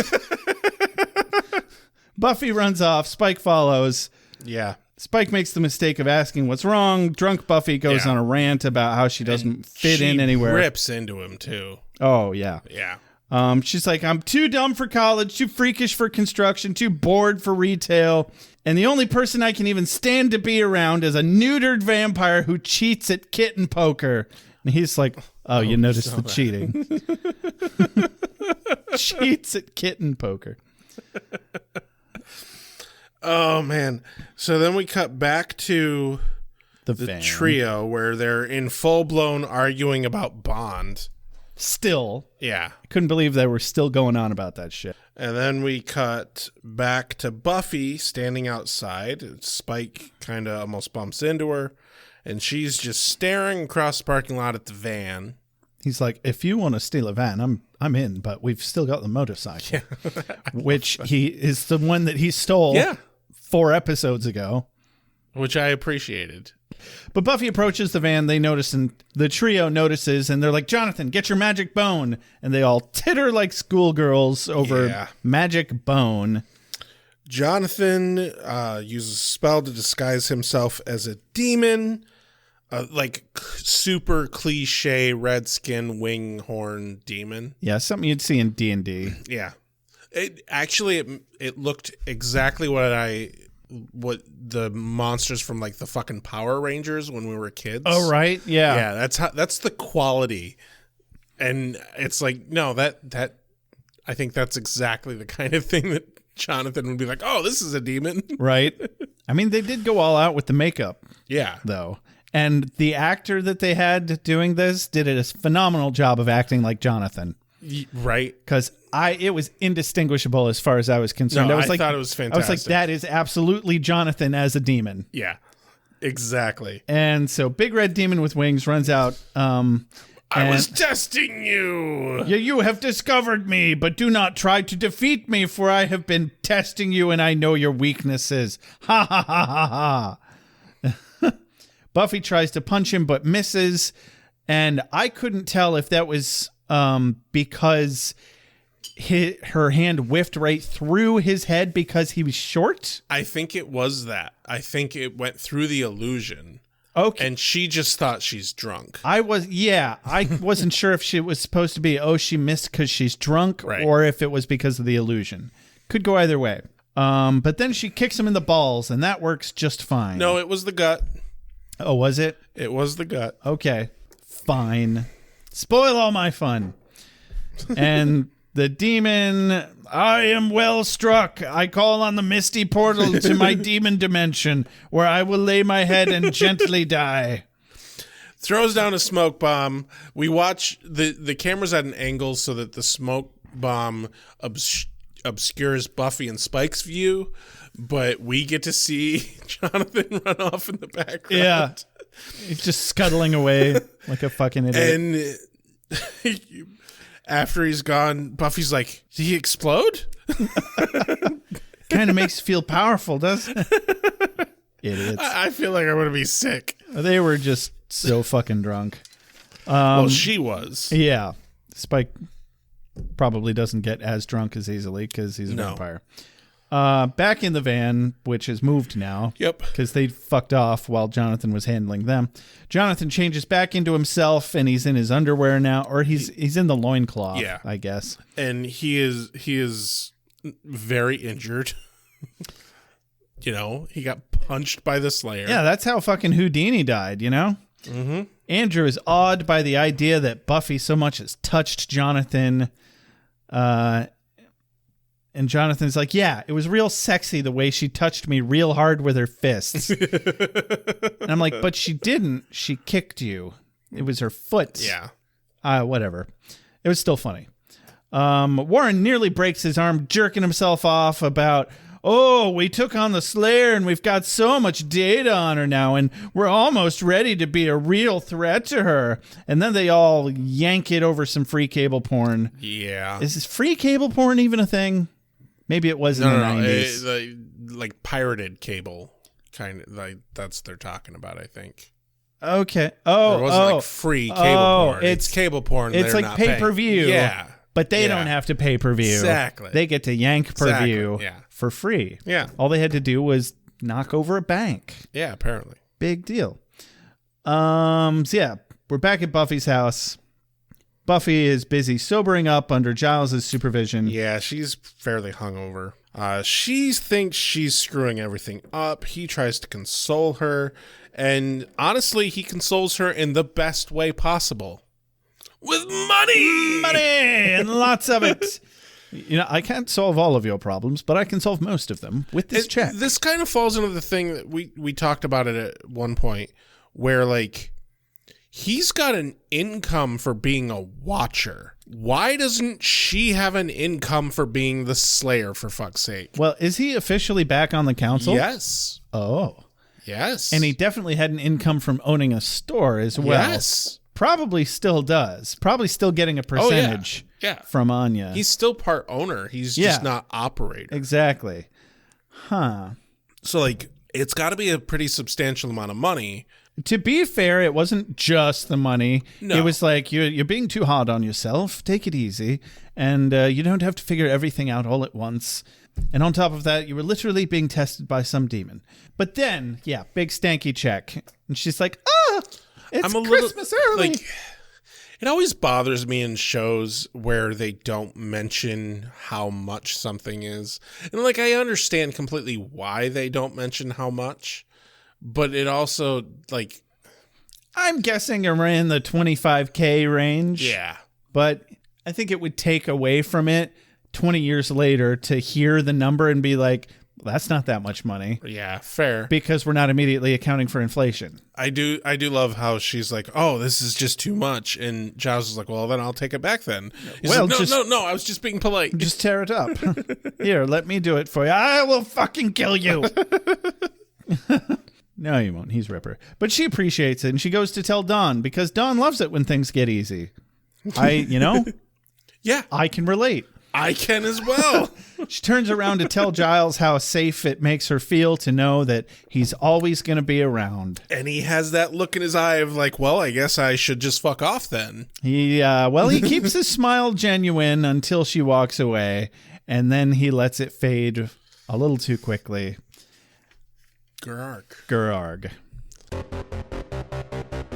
Buffy runs off. Spike follows. Yeah. Spike makes the mistake of asking what's wrong. Drunk Buffy goes on a rant about how she doesn't fit in anywhere. She rips into him, too. Oh, yeah. Yeah. She's like, I'm too dumb for college, too freakish for construction, too bored for retail. And the only person I can even stand to be around is a neutered vampire who cheats at kitten poker. And he's like, oh, you noticed the cheating. Cheats at kitten poker. Oh, man. So then we cut back to the trio where they're in full-blown arguing about Bond. Still. Yeah. I couldn't believe they were still going on about that shit. And then we cut back to Buffy standing outside. Spike kind of almost bumps into her, and she's just staring across the parking lot at the van. He's like, if you want to steal a van, I'm in, but we've still got the motorcycle. Yeah. Which he is the one that he stole 4 episodes ago. Which I appreciated. But Buffy approaches the van. They notice, and the trio notices, and they're like, Jonathan, get your magic bone. And they all titter like schoolgirls over magic bone. Jonathan uses a spell to disguise himself as a demon. Like super cliche red skin wing horn demon. Yeah, something you'd see in D&D. Yeah. It looked exactly what the monsters from like the fucking Power Rangers when we were kids. Oh, right. Yeah. Yeah, that's the quality. And it's like, no, that I think that's exactly the kind of thing that Jonathan would be like, oh, this is a demon. Right. I mean, they did go all out with the makeup. Yeah. Though. And the actor that they had doing this did a phenomenal job of acting like Jonathan. Right. Because it was indistinguishable as far as I was concerned. No, I thought it was fantastic. I was like, that is absolutely Jonathan as a demon. Yeah. Exactly. And so Big Red Demon with Wings runs out. I was testing you. You have discovered me, but do not try to defeat me, for I have been testing you and I know your weaknesses. Ha ha ha ha ha. Buffy tries to punch him but misses, and I couldn't tell if that was because her hand whiffed right through his head because he was short. I think it was that. I think it went through the illusion. Okay. And she just thought she's drunk. I wasn't sure if she was supposed to be, she missed because she's drunk, right, or if it was because of the illusion. Could go either way. But then she kicks him in the balls, and that works just fine. No, it was the gut. Oh, was it? It was the gut. Okay. Fine. Spoil all my fun. And the demon, I am well struck. I call on the misty portal to my demon dimension, where I will lay my head and gently die. Throws down a smoke bomb. We watch the camera's at an angle so that the smoke bomb obscures Buffy and Spike's view, but we get to see Jonathan run off in the background. Yeah. He's just scuttling away like a fucking idiot. And after he's gone, Buffy's like, did he explode? Kind of makes you feel powerful, doesn't it? Idiots. I feel like I'm going to be sick. They were just so fucking drunk. Well, she was. Yeah. Spike probably doesn't get as drunk as easily because he's a vampire. Back in the van, which has moved now. Yep. Because they fucked off while Jonathan was handling them. Jonathan changes back into himself, and he's in his underwear now, or he's in the loincloth, I guess. And he is very injured. He got punched by the Slayer. Yeah, that's how fucking Houdini died, Mm-hmm. Andrew is awed by the idea that Buffy so much as touched Jonathan. And Jonathan's like, yeah, it was real sexy the way she touched me real hard with her fists. And I'm like, but she didn't. She kicked you. It was her foot. Yeah. Whatever. It was still funny. Warren nearly breaks his arm, jerking himself off about, we took on the Slayer and we've got so much data on her now and we're almost ready to be a real threat to her. And then they all yank it over some free cable porn. Yeah. Is this free cable porn even a thing? Maybe it was in the 90s. Like pirated cable, kind of like that's what they're talking about, I think. Okay. It wasn't like free cable porn. It's cable porn. It's like like pay-per-view. Yeah. But they don't have to pay-per-view. Exactly. They get to yank per view for free. Yeah. All they had to do was knock over a bank. Yeah, apparently. Big deal. So yeah, we're back at Buffy's house. Buffy is busy sobering up under Giles' supervision. Yeah, she's fairly hungover. She thinks she's screwing everything up. He tries to console her. And honestly, he consoles her in the best way possible. With money! Money! And lots of it. I can't solve all of your problems, but I can solve most of them with this check. This kind of falls into the thing that we talked about it at one point, where, like, he's got an income for being a watcher. Why doesn't she have an income for being the Slayer, for fuck's sake? Well, is he officially back on the council? Yes. Oh. Yes. And he definitely had an income from owning a store as well. Yes. Probably still does. Probably still getting a percentage from Anya. He's still part owner. He's just not operator. Exactly. Huh. So, like, it's got to be a pretty substantial amount of money. To be fair, it wasn't just the money. No. It was like, you're being too hard on yourself. Take it easy. And you don't have to figure everything out all at once. And on top of that, you were literally being tested by some demon. But then, big stanky check. And she's like, it's Christmas early. Like, it always bothers me in shows where they don't mention how much something is. And, like, I understand completely why they don't mention how much. But it also, like, I'm guessing around in the 25K range. Yeah. But I think it would take away from it 20 years later to hear the number and be like, that's not that much money. Yeah, fair. Because we're not immediately accounting for inflation. I do love how she's like, oh, this is just too much. And Giles is like, well, then I'll take it back then. He's like, no, I was just being polite. Just tear it up. Here, let me do it for you. I will fucking kill you. No, you won't. He's Ripper. But she appreciates it, and she goes to tell Dawn because Dawn loves it when things get easy. Yeah. I can relate. I can as well. She turns around to tell Giles how safe it makes her feel to know that he's always going to be around. And he has that look in his eye of like, well, I guess I should just fuck off then. He keeps his smile genuine until she walks away, and then he lets it fade a little too quickly. Gerarg.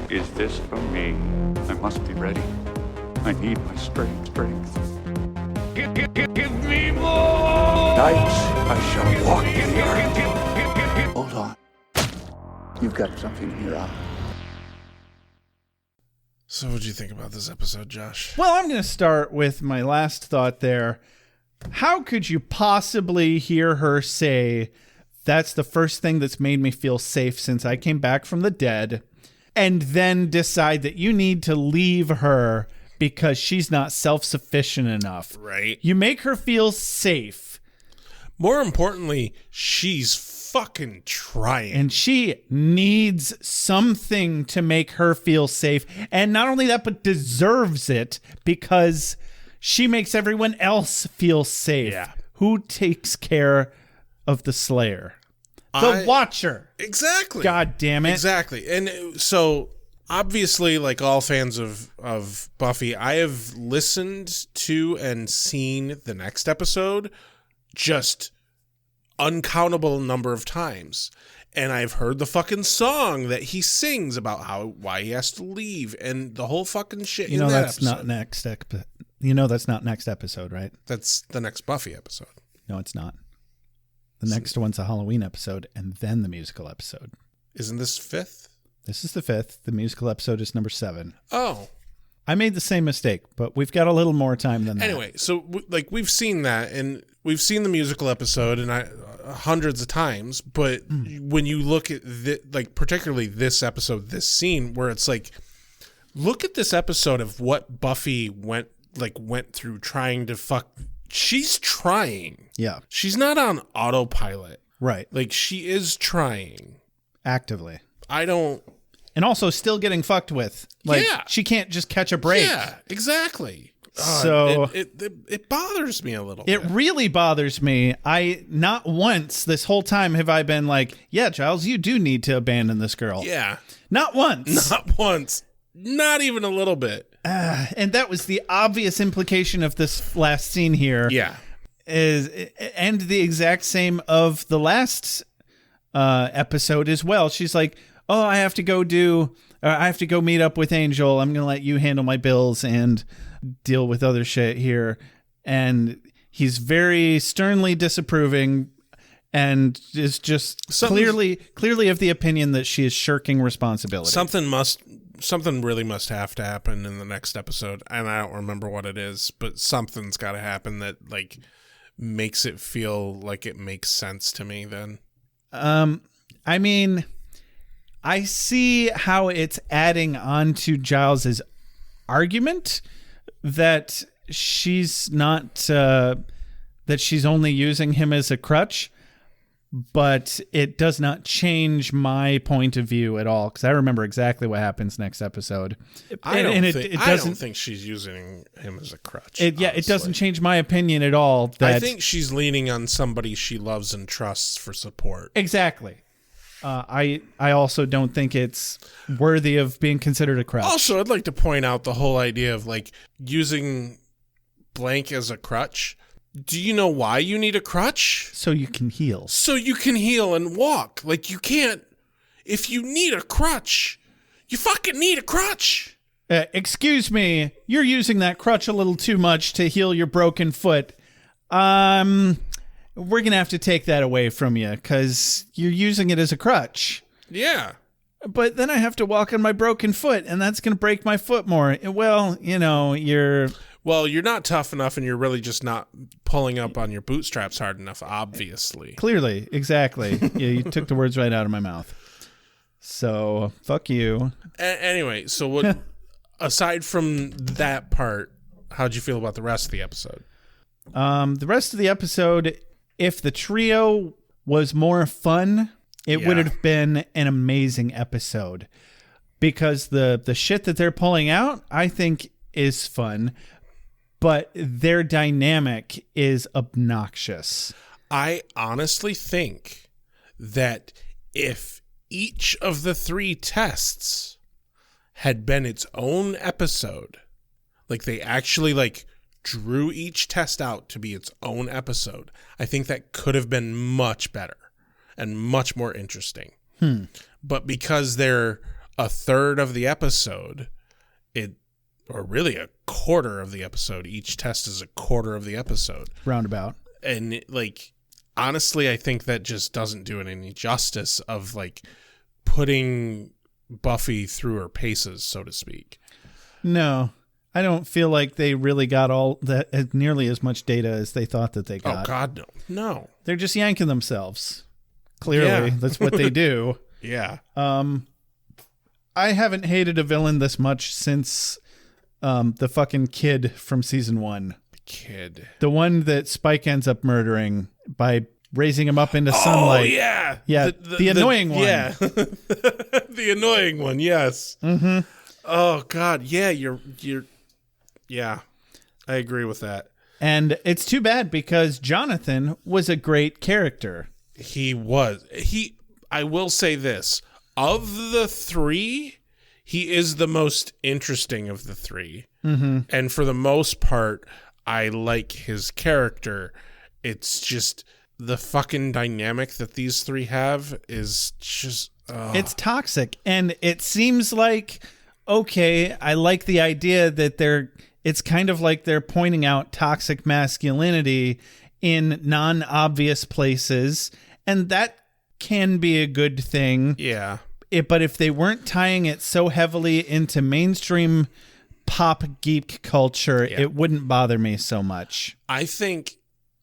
Is this for me? I must be ready. I need my strength. Give me more! Night, I shall walk in the earth. Hold on. You've got something here. So what'd you think about this episode, Josh? Well, I'm going to start with my last thought there. How could you possibly hear her say, that's the first thing that's made me feel safe since I came back from the dead, and then decide that you need to leave her because she's not self-sufficient enough. Right. You make her feel safe. More importantly, she's fucking trying. And she needs something to make her feel safe. And not only that, but deserves it because she makes everyone else feel safe. Yeah. Who takes care of the Slayer? The Watcher. Exactly. God damn it. Exactly. And so obviously, like all fans of Buffy, I have listened to and seen the next episode just uncountable number of times. And I've heard the fucking song that he sings about why he has to leave and the whole fucking shit. That's not next that's not next episode, right? That's the next Buffy episode. No, it's not. The next one's a Halloween episode and then the musical episode. Isn't this 5th? This is the 5th. The musical episode is number 7. Oh. I made the same mistake, but we've got a little more time than that. Anyway, so we've seen that, and we've seen the musical episode and hundreds of times, but when you look at particularly this episode, this scene where it's like, look at this episode of what Buffy went through trying to fuck. She's trying. Yeah. She's not on autopilot. Right. Like, she is trying. Actively. And also still getting fucked with. Like, she can't just catch a break. Yeah, exactly. So it bothers me a little bit. It really bothers me. Not once this whole time have I been like, yeah, Giles, you do need to abandon this girl. Yeah. Not once. Not once. Not even a little bit. And that was the obvious implication of this last scene here. Yeah. And the exact same of the last episode as well. She's like, oh, I have to go meet up with Angel. I'm going to let you handle my bills and deal with other shit here. And he's very sternly disapproving and is just clearly of the opinion that she is shirking responsibility. Something really must have to happen in the next episode, and I don't remember what it is, but something's got to happen that makes it feel like it makes sense to me then. I mean, I see how it's adding on to Giles's argument that she's not that she's only using him as a crutch. But it does not change my point of view at all because I remember exactly what happens next episode. I don't think she's using him as a crutch. It doesn't change my opinion at all. I think she's leaning on somebody she loves and trusts for support. Exactly. I also don't think it's worthy of being considered a crutch. Also, I'd like to point out the whole idea of using blank as a crutch. Do you know why you need a crutch? So you can heal. So you can heal and walk. You can't. If you need a crutch, you fucking need a crutch. Excuse me, you're using that crutch a little too much to heal your broken foot. We're gonna have to take that away from you because you're using it as a crutch. Yeah. But then I have to walk on my broken foot, and that's gonna break my foot more. Well, you're not tough enough, and you're really just not pulling up on your bootstraps hard enough, obviously. Clearly, exactly. You took the words right out of my mouth. So, fuck you. Anyway, so what? Aside from that part, how'd you feel about the rest of the episode? The rest of the episode, if the trio was more fun, it would have been an amazing episode, because the shit that they're pulling out, I think, is fun, but their dynamic is obnoxious. I honestly think that if each of the 3 tests had been its own episode, like they actually like drew each test out to be its own episode, I think that could have been much better and much more interesting. But because they're a third of the episode, or really a quarter of the episode, each test is a quarter of the episode. Roundabout. And like, honestly, I think that just doesn't do it any justice of like putting Buffy through her paces, so to speak. No, I don't feel like they really got all that, nearly as much data as they thought that they got. Oh God, no. No. They're just yanking themselves. Clearly, that's what they do. Yeah. I haven't hated a villain this much since the fucking kid from season 1. Kid. The one that Spike ends up murdering by raising him up into sunlight. Oh, yeah. Yeah, the annoying one. Yeah. The annoying one, yes. Mm-hmm. Oh, God. Yeah, yeah, I agree with that. And it's too bad because Jonathan was a great character. He was. I will say this. Of the 3, he is the most interesting of the 3. Mm-hmm. And for the most part, I like his character. It's just the fucking dynamic that these 3 have is just... It's toxic. And it seems like, okay, I like the idea that it's kind of like they're pointing out toxic masculinity in non-obvious places. And that can be a good thing. Yeah. But if they weren't tying it so heavily into mainstream pop geek culture, it wouldn't bother me so much. I think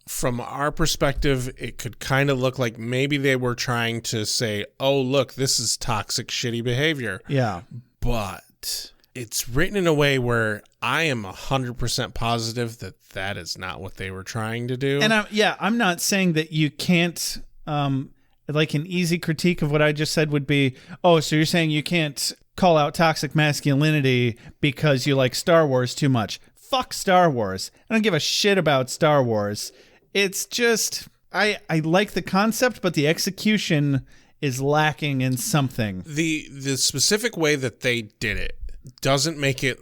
from our perspective, it could kind of look like maybe they were trying to say, oh, look, this is toxic, shitty behavior. Yeah. But it's written in a way where I am 100% positive that is not what they were trying to do. And I'm not saying that you can't... like an easy critique of what I just said would be, oh, so you're saying you can't call out toxic masculinity because you like Star Wars too much. Fuck Star Wars. I don't give a shit about Star Wars. It's just, I like the concept, but the execution is lacking in something. The specific way that they did it doesn't make it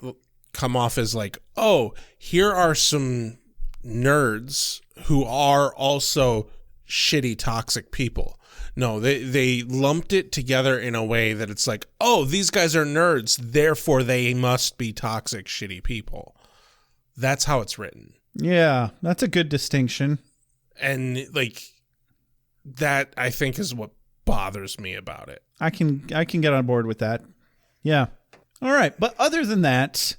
come off as like, oh, here are some nerds who are also shitty, toxic people. No, they lumped it together in a way that it's like, oh, these guys are nerds, therefore they must be toxic, shitty people. That's how it's written. Yeah, that's a good distinction. And like that, I think, is what bothers me about it. I can get on board with that. Yeah. All right, but other than that,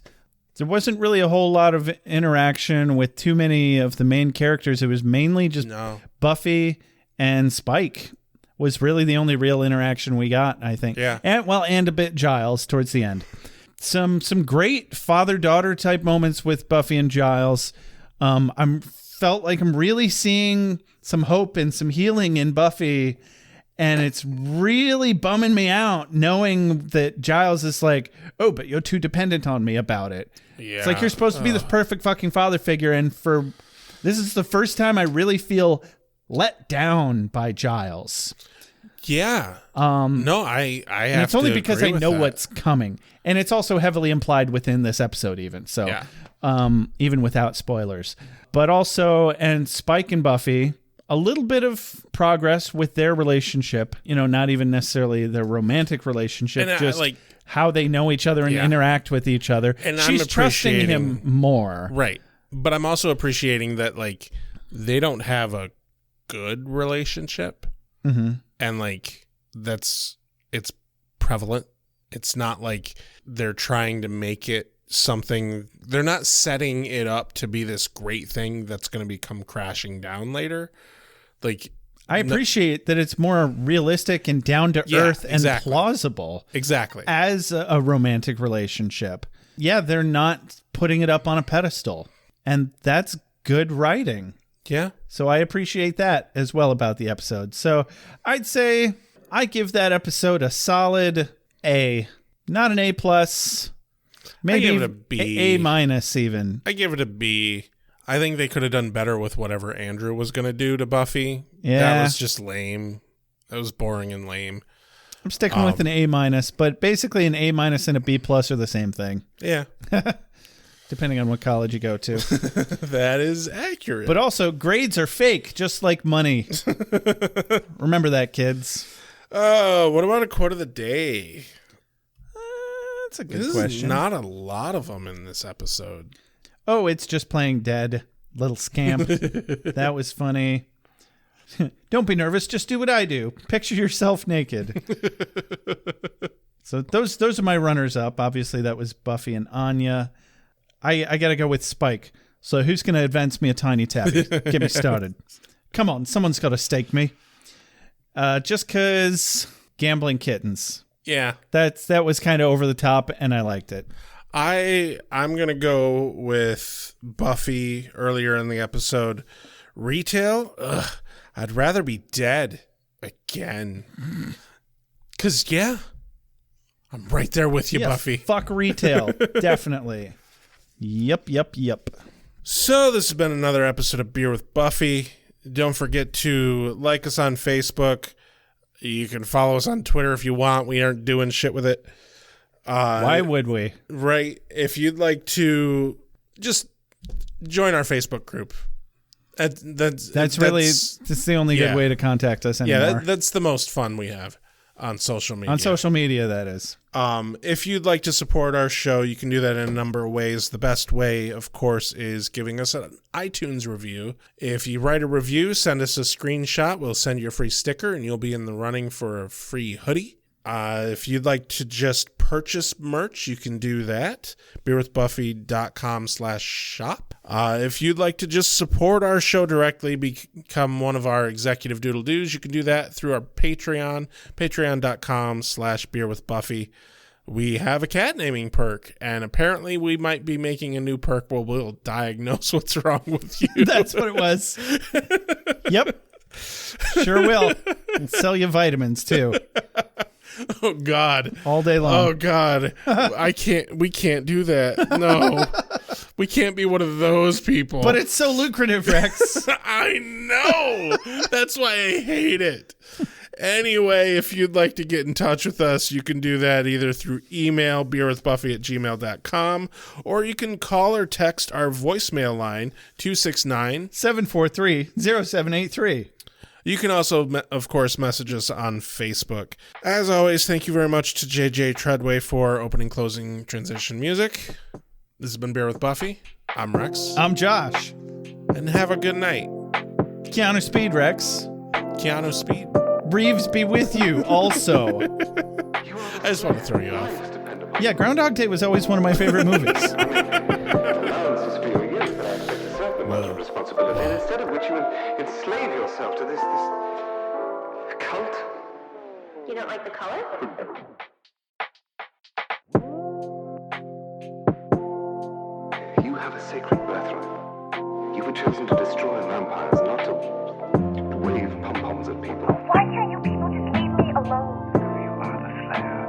there wasn't really a whole lot of interaction with too many of the main characters. It was mainly just Buffy and Spike was really the only real interaction we got, I think. Yeah. And a bit Giles towards the end. Some great father-daughter type moments with Buffy and Giles. Felt like I'm really seeing some hope and some healing in Buffy, and it's really bumming me out knowing that Giles is like, oh, but you're too dependent on me about it. Yeah. It's like you're supposed to be this perfect fucking father figure, and this is the first time I really feel let down by Giles. Yeah. No, I have and it's only to because agree I with know that. what's coming. And it's also heavily implied within this episode even. So even without spoilers. But also, and Spike and Buffy, a little bit of progress with their relationship, not even necessarily their romantic relationship, And just like how they know each other and interact with each other. And she's trusting him more. Right. But I'm also appreciating that like they don't have a good relationship. Mm-hmm. And like it's prevalent. It's not like they're trying to make it something. They're not setting it up to be this great thing that's going to come crashing down later. Like I appreciate that it's more realistic and down to earth and plausible. Exactly. As a romantic relationship. Yeah, they're not putting it up on a pedestal. And that's good writing. Yeah. So I appreciate that as well about the episode. So I'd say I give that episode a solid A. Not an A+. Maybe I give it a B. A minus even. I give it a B. I think they could have done better with whatever Andrew was going to do to Buffy. Yeah. That was just lame. That was boring and lame. I'm sticking with an A minus, but basically an A minus and a B plus are the same thing. Yeah. Depending on what college you go to. That is accurate. But also, grades are fake, just like money. Remember that, kids. Oh, what about a quote of the day? That's a good This question. is not a lot of them in this episode. Oh, it's just playing dead, little scamp. That was funny. Don't be nervous. Just do what I do. Picture yourself naked. So those are my runners up. Obviously, that was Buffy and Anya. I got to go with Spike. So who's going to advance me a tiny tabby? Get me started. Come on. Someone's got to stake me. Just because gambling kittens. Yeah. That was kind of over the top, and I liked it. I'm going to go with Buffy earlier in the episode. Retail? Ugh. I'd rather be dead again. Because, yeah, I'm right there with you, Yes, Buffy. Fuck retail. Definitely. Yep. So this has been another episode of Beer with Buffy. Don't forget to like us on Facebook. You can follow us on Twitter if you want. We aren't doing shit with it. Why would we? Right. If you'd like to just join our Facebook group. That's the only good way to contact us anymore. Yeah, that's the most fun we have on social media. On social media, that is. If you'd like to support our show, you can do that in a number of ways. The best way, of course, is giving us an iTunes review. If you write a review, send us a screenshot. We'll send you a free sticker, and you'll be in the running for a free hoodie. If you'd like to just purchase merch, you can do that. beerwithbuffy.com/shop. If you'd like to just support our show directly, become one of our executive doodle-doos, you can do that through our Patreon, patreon.com/beerwithbuffy. We have a cat naming perk, and apparently we might be making a new perk where we'll diagnose what's wrong with you. That's what it was. Yep. Sure will. And sell you vitamins, too. Oh God! All day long. Oh God! We can't do that. No, we can't be one of those people. But it's so lucrative, Rex. I know. That's why I hate it. Anyway, if you'd like to get in touch with us, you can do that either through email, beerwithbuffy@gmail.com, or you can call or text our voicemail line, 269-743-0783. You can also, of course, message us on Facebook. As always, thank you very much to JJ Treadway for opening, closing, transition music. This has been Beer with Buffy. I'm Rex. I'm Josh. And have a good night. Keanu Speed, Rex. Keanu Speed. Reeves be with you also. I just want to throw you off. Yeah, Groundhog Day was always one of my favorite movies. Responsibility, and instead of which you enslave yourself to this cult. You don't like the color? You have a sacred birthright. You were chosen to destroy vampires, not to wave pom-poms at people. Why can't you people just leave me alone? You are the Slayer.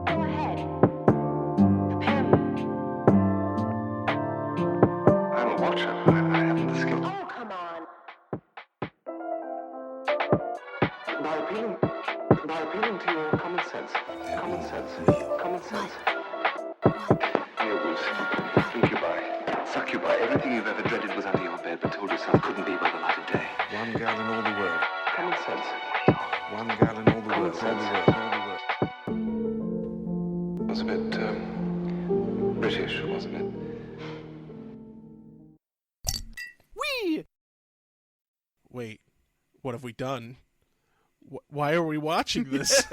Go ahead. I'm a watcher. I haven't the skill. Oh, come on. By appealing to your common sense. Werewolves, incubi, succubi, everything you've ever dreaded was under your bed, but told yourself couldn't be by the light of day. One gal in all the world. Common sense. One gal in all the world. It was a bit British, wasn't it? Wait, what have we done? Why are we watching this?